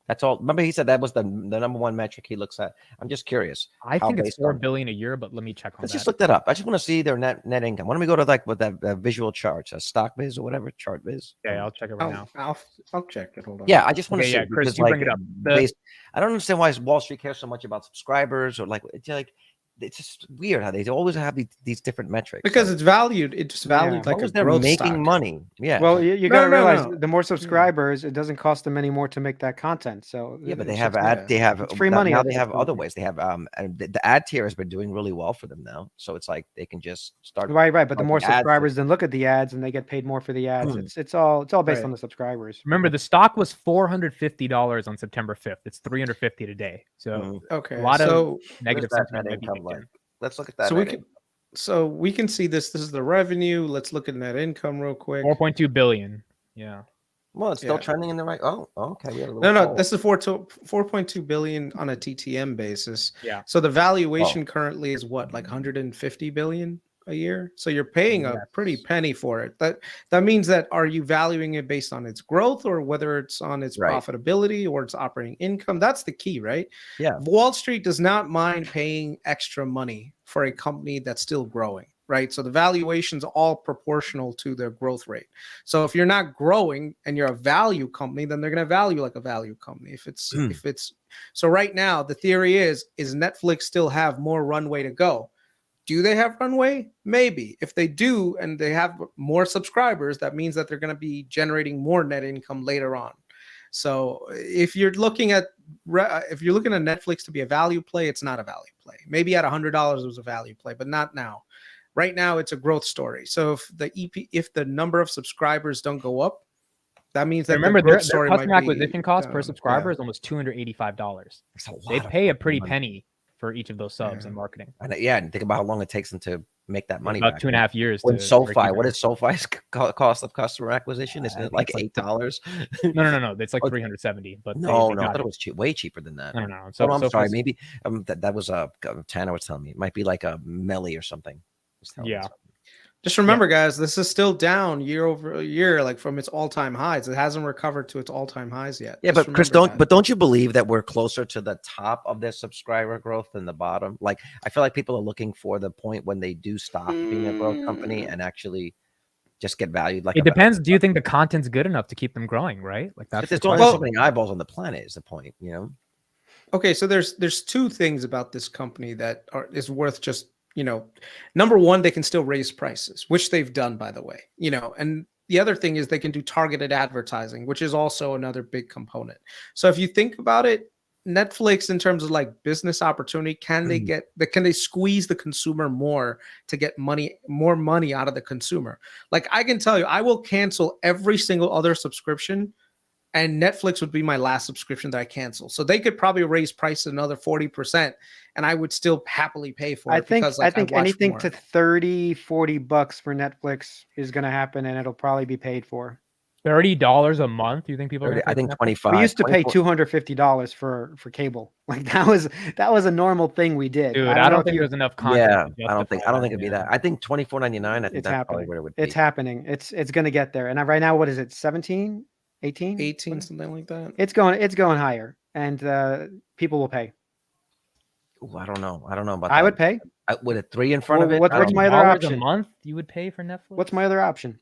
That's all. Remember, he said that was the number one metric he looks at. I'm just curious. I think it's 4 billion a year, but let me check on Let's that. just look that up. I just want to see their net income. Why don't we go to like with that visual chart, stock biz or whatever chart biz? Yeah, I'll check it right now. I'll check it. Hold on. Yeah, I just want to see. Yeah, Chris, because, you bring it up. I don't understand why Wall Street cares so much about subscribers, or like it's just weird how they always have these different metrics. Because it's valued. It's valued like a they're growth making stock. money. Yeah. Well, you got to realize no. the more subscribers, it doesn't cost them any more to make that content. So yeah, but they have it's free money. Now they have other ways. They have and the ad tier has been doing really well for them now. So it's like they can just start. Right. But the more subscribers then look at the ads and they get paid more for the ads. It's all based on the subscribers. Remember, the stock was $450 on September 5th. It's $350 today. So okay, a lot of negative sentiment. Let's look at that. So we can see this. This is the revenue. Let's look at net income real quick. 4.2 billion. Yeah. Well, it's still trending in the right. Oh, okay. No. This is 4.2 billion on a TTM basis. Yeah. So the valuation currently is what, like 150 billion a year? So you're paying a pretty penny for it. That means that, are you valuing it based on its growth, or whether it's on its profitability or its operating income? That's the key, right? Yeah. Wall Street does not mind paying extra money for a company that's still growing, right? So the valuation's all proportional to their growth rate. So if you're not growing and you're a value company, then they're going to value like a value company. If it's so right now, the theory is Netflix still have more runway to go? Do they have runway? Maybe. If they do, and they have more subscribers, that means that they're going to be generating more net income later on. So if you're looking at Netflix to be a value play, it's not a value play. Maybe at $100 it was a value play, but not now. Right now, it's a growth story. So if the number of subscribers don't go up, that means that remember their customer acquisition cost per subscriber is almost $285. They pay a pretty penny for each of those subs and marketing. And think about how long it takes them to make that money about back. 2.5 years. When to SoFi, break what even. is SoFi's cost of customer acquisition? Isn't it like $8? No. It's like Oh, 370. But No, they no, I got thought it was way cheaper than that. No. Oh, So no, I'm sorry. SoFi's- Maybe that was Tanner was telling me. It might be like a Melly or something. Yeah. Just remember, guys, this is still down year over year, like from its all-time highs. It hasn't recovered to its all-time highs yet. Yeah, Just but Chris, remember that. don't you believe that we're closer to the top of their subscriber growth than the bottom? Like, I feel like people are looking for the point when they do stop being a growth company and actually just get valued. Like, it depends. Do you think the content's good enough to keep them growing? Right? Like that's. But there's the only question. so many eyeballs on the planet. Is the point? You know. Okay, so there's two things about this company that is worth just, number one, they can still raise prices, which they've done, by the way, and the other thing is they can do targeted advertising, which is also another big component. So if you think about it, Netflix, in terms of like business opportunity, can they squeeze the consumer more to get more money out of the consumer? Like, I can tell you, I will cancel every single other subscription, and Netflix would be my last subscription that I cancel. So they could probably raise price another 40%, and I would still happily pay for it. I think anything more. to $30-$40 for Netflix is going to happen, and it'll probably be paid for. $30 a month? You think people are going to? I think 25. We used to pay $250 for cable. Like that was a normal thing we did. Dude, I don't think there's enough content. Yeah, I don't think it'd be that. I think $24.99. I think it's that's happening. probably where it would be. It's happening. It's going to get there. And right now, what is it? 17, 18, 18, something like that. It's going higher, and people will pay. Ooh, I don't know about that. I would pay. With a 3 in front of it. What's my other option? A month you would pay for Netflix? What's my other option?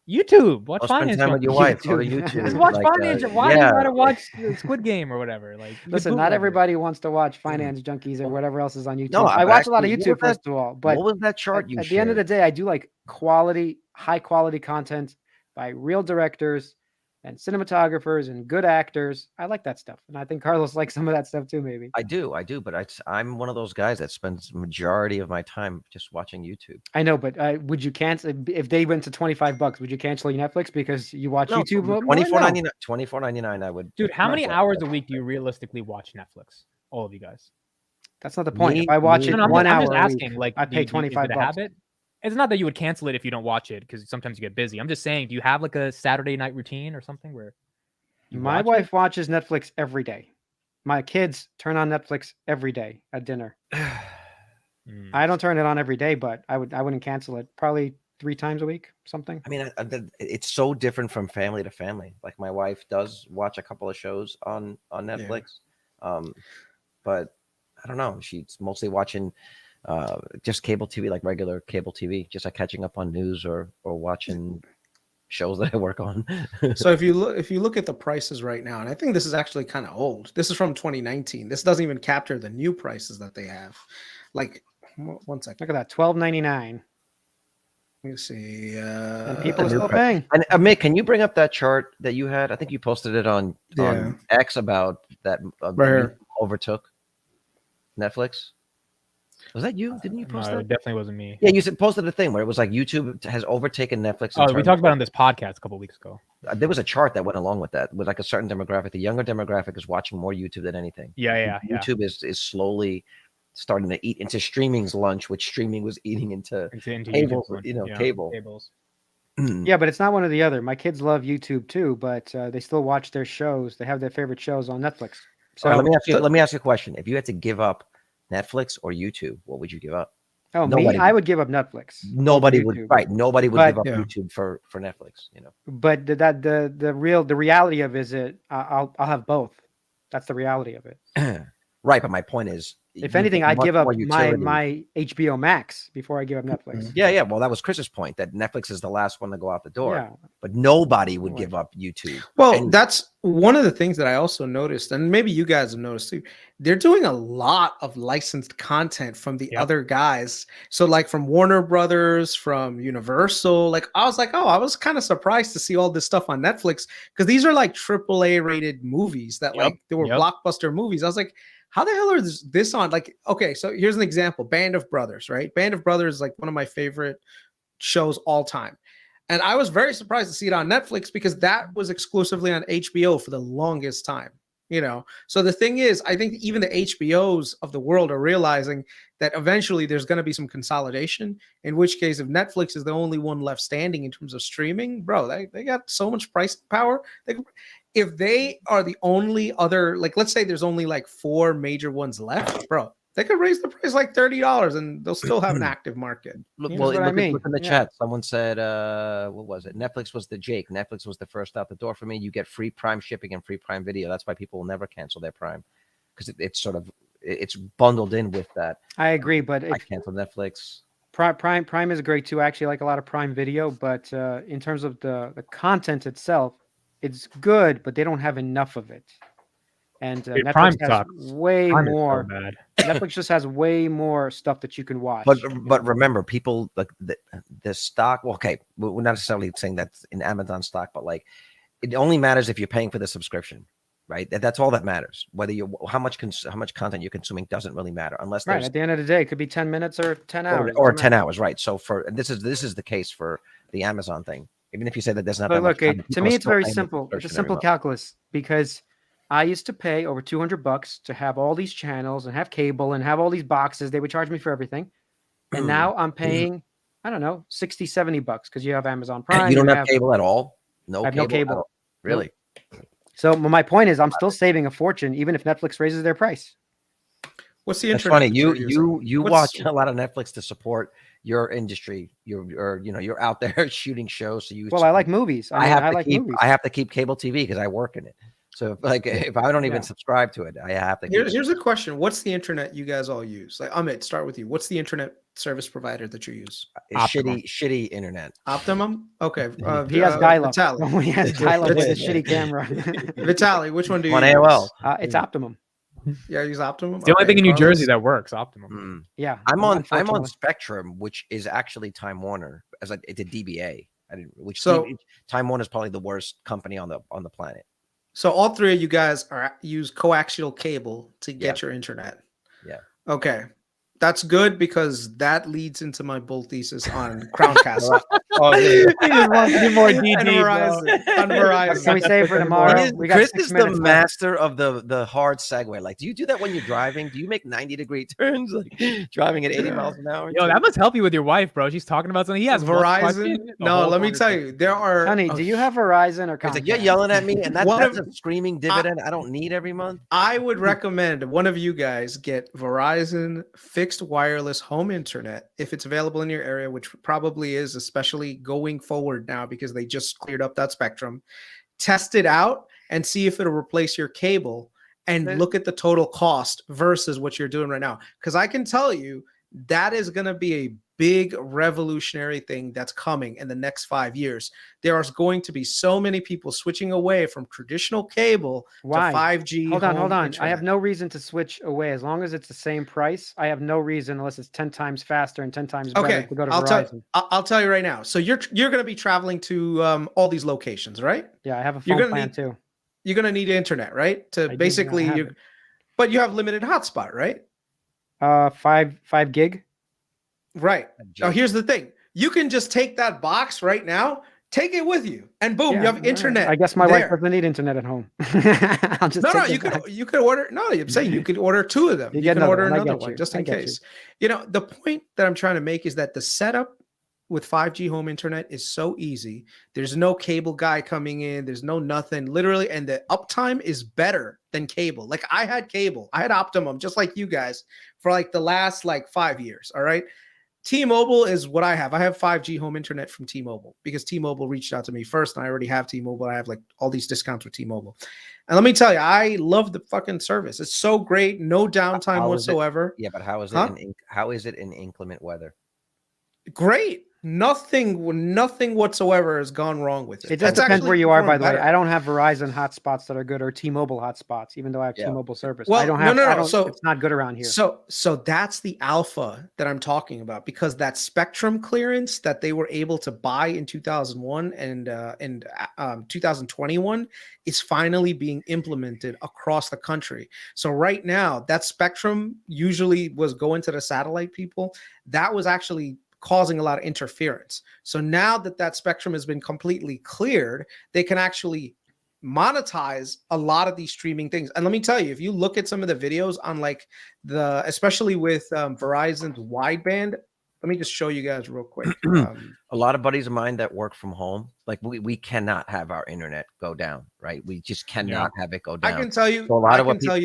YouTube. Watch spend time with your wife. Go to YouTube. Just watch Finance. Why do you gotta watch Squid Game or whatever? Like, listen, not everybody wants to watch Finance Junkies or whatever else is on YouTube. No, I watch a lot of YouTube, first of all. But what was that chart you at shared? the end of the day, I do like high quality content by real directors and cinematographers and good actors. I like that stuff, and I think Carlos likes some of that stuff too. Maybe I do, but I'm one of those guys that spends the majority of my time just watching YouTube. I know, but would you cancel if they went to $25? Would you cancel your Netflix because you watch YouTube? $24.99. I would. Dude, how many hours a week do you realistically watch Netflix? All of you guys. That's not the point. If I watch it 1 hour, I'm just asking. Like, I pay $25. Habit? It's not that you would cancel it if you don't watch it, because sometimes you get busy. I'm just saying, do you have like a Saturday night routine or something where my wife watches Netflix every day? My kids turn on Netflix every day at dinner. I don't turn it on every day, but I wouldn't cancel it. Probably 3 times a week, something. I mean, it's so different from family to family. Like, my wife does watch a couple of shows on Netflix, but I don't know. She's mostly watching just cable TV, like regular cable TV, just like catching up on news or watching shows that I work on. So if you look at the prices right now, and I think this is actually kind of old. This is from 2019. This doesn't even capture the new prices that they have. Like, 1 second. Look at that, $12.99. Let me see. And people are still paying. And Amit, can you bring up that chart that you had? I think you posted it on X about that right here. Overtook Netflix. Was that you? Didn't you post that? It definitely wasn't me. Yeah, you posted a thing where it was like YouTube has overtaken Netflix. Oh, we talked about it on this podcast a couple of weeks ago. There was a chart that went along with that, with like a certain demographic. The younger demographic is watching more YouTube than anything. Yeah. YouTube is slowly starting to eat into streaming's lunch, which streaming was eating into cable. Cables. Yeah, but it's not one or the other. My kids love YouTube too, but they still watch their shows. They have their favorite shows on Netflix. So let me ask you a question. If you had to give up Netflix or YouTube, what would you give up? Oh, me? I would give up Netflix. Nobody would, right? Nobody would give up YouTube for Netflix, you know. But the reality of it is I'll have both. That's the reality of it. Right, but my point is, if anything, I'd give up my HBO Max before I give up Netflix. Yeah. Well, that was Chris's point, that Netflix is the last one to go out the door. Yeah. But nobody would give up YouTube. Well, that's one of the things that I also noticed, and maybe you guys have noticed too. They're doing a lot of licensed content from the other guys. So like from Warner Brothers, from Universal, like I was like, oh, I was kind of surprised to see all this stuff on Netflix, because these are like AAA rated movies that like they were blockbuster movies. I was like, how the hell are this on? Like, okay, so here's an example. Band of Brothers, right? Band of Brothers is like one of my favorite shows all time. And I was very surprised to see it on Netflix, because that was exclusively on HBO for the longest time, you know? So the thing is, I think even the HBOs of the world are realizing that eventually there's going to be some consolidation, in which case if Netflix is the only one left standing in terms of streaming, bro, they got so much price power. If they are the only other, like, let's say there's only like 4 major ones left, bro, they could raise the price like $30 and they'll still have an active market. Look, Here's well, what I mean. look in the Yeah. chat. Someone said, what was it? Netflix was the Jake. Netflix was the first out the door for me. You get free Prime shipping and free Prime Video. That's why people will never cancel their Prime, because it's sort of it's bundled in with that. I agree, but I cancel Netflix. Prime is great too. I actually like a lot of Prime Video, but in terms of the content itself, it's good, but they don't have enough of it. And Dude, Netflix Prime has sucks. way Prime is so more. bad. Netflix just has way more stuff that you can watch. But remember, people like the stock. Well, okay, we're not necessarily saying that's in Amazon stock, but like it only matters if you're paying for the subscription, right? That's all that matters. Whether you how much content you're consuming doesn't really matter unless right there's at the end of the day, it could be 10 minutes or 10 hours or doesn't 10 matter. hours, right? So this is the case for the Amazon thing. Even if you say that there's not But that much look, content, to people me, are it's still very paying the simple. It's a subscription every simple month. calculus because I used to pay over $200 to have all these channels and have cable and have all these boxes. They would charge me for everything. And now I'm paying, I don't know, $60, $70 because you have Amazon Prime. You don't have cable at all? I have no cable. at all? Really? So my point is, I'm still saving a fortune, even if Netflix raises their price. What's the That's internet? funny. that you're using? You What's- watch a lot of Netflix to support your industry. You're out there shooting shows. So Well, I like movies. I like movies. I have to keep cable TV because I work in it. So if I don't even Yeah. subscribe to it, I have to. Keep Here's a question. What's the internet you guys all use? Like, Amit, start with you. What's the internet service provider that you use? shitty internet. Optimum? Okay. He has dial-up. Vitaly. He has dial-up with a shitty camera. Vitaly, which one do you On use? AOL. It's Optimum. Yeah, I use Optimum. It's the only Okay, thing in New Carlos? Jersey that works. Optimum. Mm. Yeah, I'm on unfortunately. Spectrum, which is actually Time Warner. It's a DBA. So- Time Warner is probably the worst company on the planet. So all 3 of you guys use coaxial cable to get Yeah. your internet. Yeah. Okay. That's good because that leads into my bull thesis on Crown Castle. He just wants to do more And DD, bro. Verizon. On Verizon. Can we save for tomorrow? We got Chris 6 is minutes the left. master of the hard segue. Like, do you do that when you're driving? Do you make 90-degree turns, like driving at 80 miles an hour? Yo, that must help you with your wife, bro. She's talking about something. He has one Verizon. question, the No, whole let me tell conversation. you, there are. Honey, do you have Verizon or It's Comcast? like you're yelling at me, and One that's of- a screaming dividend I don't need every month. I would recommend one of you guys get Verizon fixed wireless home internet if it's available in your area, which probably is, especially going forward now because they just cleared up that spectrum. Test it out and see if it'll replace your cable and But- look at the total cost versus what you're doing right now. Because I can tell you that is going to be a big revolutionary thing that's coming in the next 5 years. There are going to be so many people switching away from traditional cable Why? to 5G. Hold on. home I have internet. no reason to switch away as long as it's the same price. I have no reason unless it's 10 times faster and 10 times better Okay, to go to I'll Verizon. I'll tell you right now. So you're going to be traveling to all these locations, right? Yeah, I have a You're phone gonna plan need- too. You're going to need internet, right? I do To not basically, have it. but you have limited hotspot, right? 5 gig. Right. Now here's the thing: you can just take that box right now, take it with you, and boom, you Yeah, have internet. I guess my there. wife doesn't need internet at home. I'll just No, take no, it you back. could order. No, I'm saying you could order 2 of them. You You get can another order one, I another get one you, just I in get you. case. You know, the point that I'm trying to make is that the setup with 5G home internet is so easy. There's no cable guy coming in. There's no nothing, literally, and the uptime is better than cable. Like I had cable, I had Optimum, just like you guys, for like the last 5 years. All right. T-Mobile is what I have. I have 5G home internet from T-Mobile because T-Mobile reached out to me first, and I already have T-Mobile. I have all these discounts with T-Mobile. And let me tell you, I love the fucking service. It's so great, no downtime How is it? whatsoever. Yeah, but how is it? Huh? How is it in inclement weather? Great. Nothing whatsoever has gone wrong with it. It just That's depends actually where you are, by the way. performed I don't have Verizon hotspots that are good or T-Mobile hotspots, even though I have Yeah. T-Mobile service. Well, I don't no, have. no, I no. don't- So- it's not good around here. So that's the alpha that I'm talking about because that spectrum clearance that they were able to buy in 2001 and 2021 is finally being implemented across the country. So right now, that spectrum usually was going to the satellite people. That was actually causing a lot of interference. So now that spectrum has been completely cleared, they can actually monetize a lot of these streaming things. And let me tell you, if you look at some of the videos on like especially with Verizon's wideband, let me just show you guys real quick. A lot of buddies of mine that work from home, like we cannot have our internet go down, right? We just cannot have it go down. I can tell you, so a lot of what people,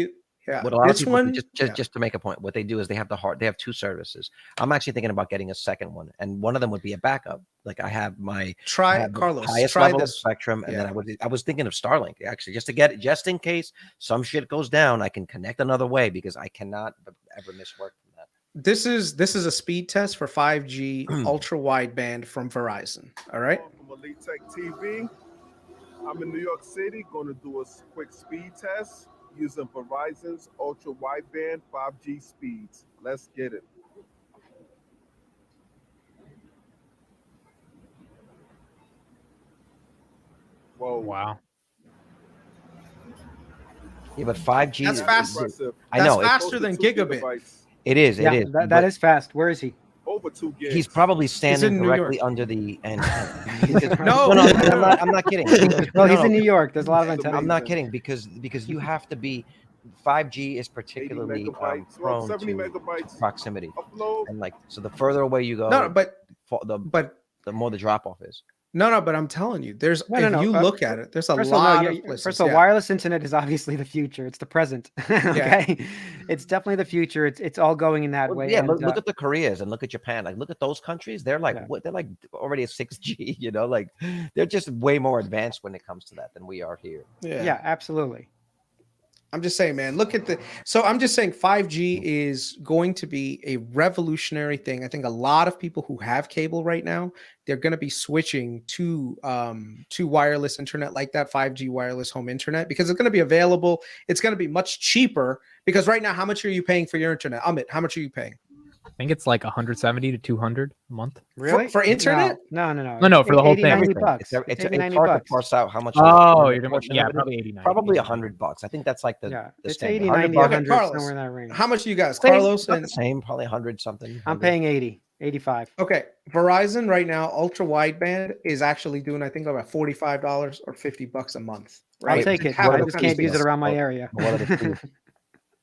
yeah, what a lot of this people one, just to make a point, what they do is they have two services. I'm actually thinking about getting a second one, and one of them would be a backup. Like I have Carlos, highest try level this. of spectrum, and then I was thinking of Starlink actually, just to get it, just in case some shit goes down, I can connect another way, because I cannot ever miss work from that. This is a speed test for 5G ultra wideband from Verizon. All right. From Elite Tech TV. I'm in New York City, going to do a quick speed test using Verizon's ultra wideband 5G speeds. Let's get it. Whoa! Wow. Yeah, but 5G. That's fast. I know. That's faster than gigabit. It is. Yeah, it is. that is fast. Where is he? Over 2 gigs. He's probably standing directly York. under the antenna. No, I'm not kidding. Well, he's in New York. There's a lot of antennas. I'm not kidding, because you have to be. 5G is particularly prone to proximity, and like, so the further away you go, the more the drop off is. No, but I'm telling you, there's if you look at it, there's a first lot of all, of places. First of all, wireless internet is obviously the future. It's the present. Okay, it's definitely the future. It's all going in that way. Yeah, and, look at the Koreas and look at Japan. Like, look at those countries. They're like they're like already at 6G. You know, like they're just way more advanced when it comes to that than we are here. Yeah, absolutely. I'm just saying, man, I'm just saying 5G is going to be a revolutionary thing. I think a lot of people who have cable right now, they're going to be switching to wireless internet like that, 5G wireless home internet, because it's going to be available. It's going to be much cheaper, because right now, how much are you paying for your internet? Amit, how much are you paying? I think it's like 170 to 200 a month. Really? For internet? No, for the whole thing. $80, $90. It's hard to parse out how much. Oh, you're talking about, probably 80, 90. Probably $100. I think that's like the it's standard. 80, 90, 100, Carlos, somewhere in that range. How much do you guys, Carlos? And the same, probably 100 something. I'm paying 80, 85. Okay, Verizon right now, ultra wideband is actually doing, I think, about $45 or $50 a month. Right? I'll take it. I just can't use it around my area.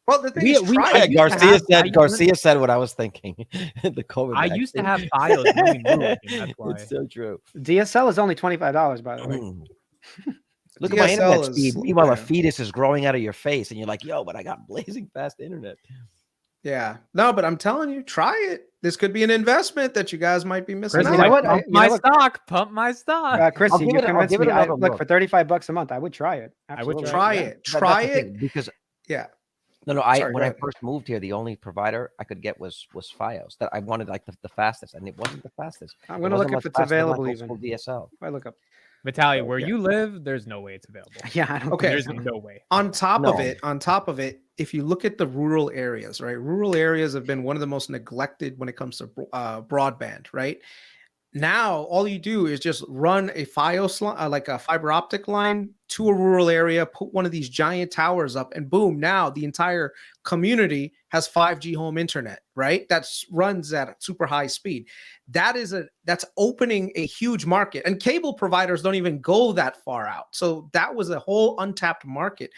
Well, the thing is, Garcia said what I was thinking. The COVID. I used to have Fios. That's why. It's so true. DSL is only $25, by the way. Look at my internet speed. Meanwhile, a fetus is growing out of your face, and you're like, "Yo, but I got blazing fast internet." Yeah, no, but I'm telling you, try it. This could be an investment that you guys might be missing. You know what? Pump my stock. Chrissy, you convinced me. Look, for $35 a month, I would try it. Absolutely. I would try it. Try it because yeah. No, when I first moved here, the only provider I could get was Fios. That I wanted, like the fastest, and it wasn't the fastest. I'm gonna look if it's available. Even DSL. If I look up VITALY, where you live, there's no way it's available. Yeah, I don't. Okay, there's no way. On top of it, if you look at the rural areas, right? Rural areas have been one of the most neglected when it comes to broadband, right? Now, all you do is just run a Fios like a fiber optic line to a rural area, put one of these giant towers up, and boom, now the entire community has 5G home internet, right? That runs at super high speed. That's opening a huge market, and cable providers don't even go that far out. So that was a whole untapped market.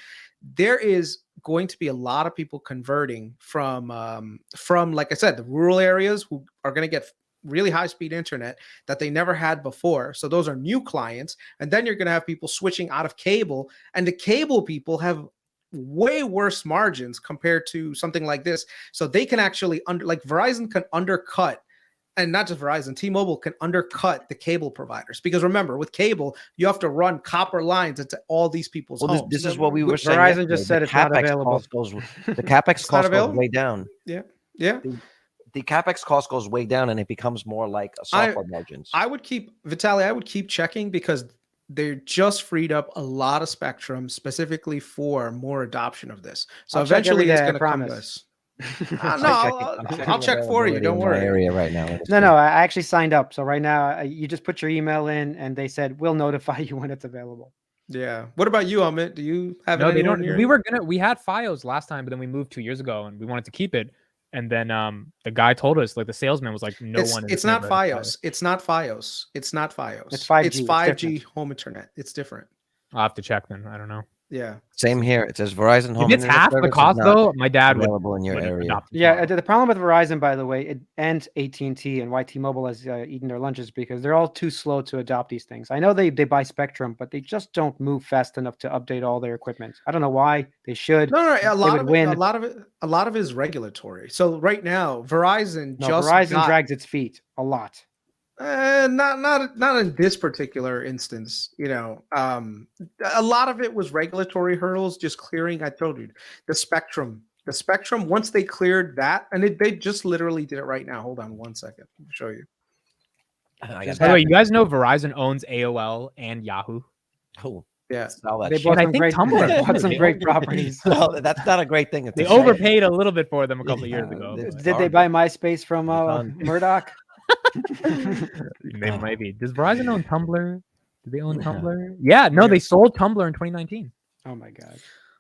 There is going to be a lot of people converting from like I said, the rural areas who are going to get really high speed internet that they never had before. So those are new clients. And then you're going to have people switching out of cable, and the cable people have way worse margins compared to something like this. So they can actually like Verizon can undercut, and not just Verizon, T-Mobile can undercut the cable providers, because remember, with cable, you have to run copper lines into all these people's homes. This is what we were saying. Verizon just said it's not available. The CapEx cost goes way down. Yeah. The CapEx cost goes way down, and it becomes more like a software margins. I would keep checking, because they just freed up a lot of spectrum specifically for more adoption of this. So eventually it's going to come to us. I'll check for you. Don't worry. Area right now. No, I actually signed up. So right now, you just put your email in, and they said we'll notify you when it's available. Yeah. What about you, Amit? Do you have? No, they don't. We had Fios last time, but then we moved 2 years ago, and we wanted to keep it. And then the guy told us, like the salesman was like, it's not Fios. It's not Fios. It's not Fios. It's 5G. It's 5G home internet. It's different. I'll have to check then. I don't know. Yeah. Same here. It says Verizon Home If it's Internet half the service is cost not though, my dad would available in your area. adopt it Yeah, tomorrow. the problem with Verizon, by the way, and AT&T and why T-Mobile has eaten their lunches because they're all too slow to adopt these things. I know they buy spectrum, but they just don't move fast enough to update all their equipment. I don't know why. They should. No, a lot would of win. it, a lot of it is regulatory. So right now, Verizon Verizon drags its feet a lot. Not in this particular instance. You know, a lot of it was regulatory hurdles, just clearing. I told you the spectrum. Once they cleared that, and they just literally did it right now. Hold on 1 second. I'll show you. I Just By the way, happened. you guys know Verizon owns AOL and Yahoo. Cool. Yeah. Sell that They shit. bought And I some think great, Tumblr. they bought some great properties. No, that's not a great thing. It's They a shame. overpaid a little bit for them a couple of years ago. it's but- Did they buy MySpace from Murdoch? Maybe. Does Verizon own Tumblr? Do they own Tumblr? Yeah, no, they sold Tumblr in 2019. Oh my god.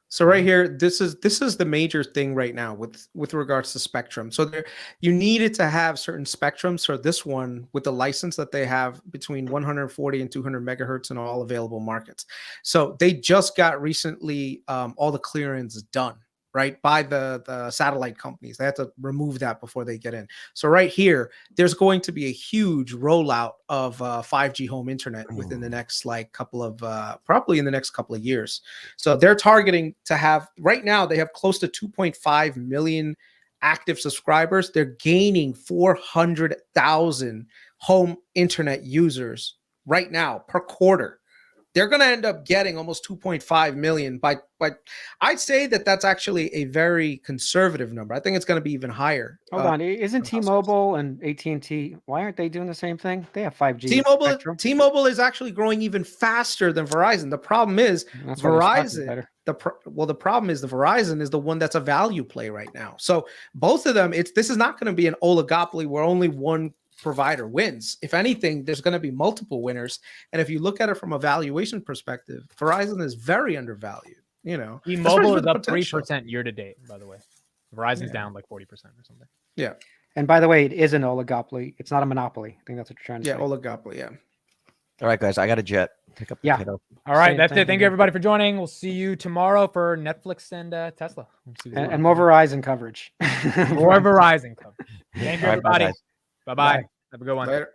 So right here, this is the major thing right now with regards to spectrum. So there, you needed to have certain spectrums for this one with the license that they have between 140 and 200 megahertz in all available markets. So they just got recently all the clearance done, right, by the satellite companies. They had to remove that before they get in. So right here, there's going to be a huge rollout of 5G home internet within the next probably in the next couple of years. So they're targeting to have, right now they have close to 2.5 million active subscribers. They're gaining 400,000 home internet users right now per quarter. They're going to end up getting almost 2.5 million by I'd say that's actually a very conservative number. I think it's going to be even higher. Hold on, isn't T-Mobile and AT&T, why aren't they doing the same thing? They have 5G spectrum. T-Mobile is actually growing even faster than Verizon. The problem is That's why their stock is Verizon. better. The problem is the Verizon is the one that's a value play right now. So both of them, this is not going to be an oligopoly where only one provider wins. If anything, there's going to be multiple winners. And if you look at it from a valuation perspective, Verizon is very undervalued. You know, T-Mobile is up 3% year to date, by the way. Verizon's down like 40% or something. Yeah. And by the way, it is an oligopoly. It's not a monopoly. I think that's what you're trying to say. Yeah, oligopoly. Yeah. All right, guys, I got a jet. Pick up the Yeah. kiddo. All right, Same that's thing, it. Thank you yeah. everybody for joining. We'll see you tomorrow for Netflix and Tesla. We'll see what's And more Verizon coverage. more Verizon coverage. Thank you, All right, bye, everybody. guys. Bye-bye. Bye. Have a good one. Later.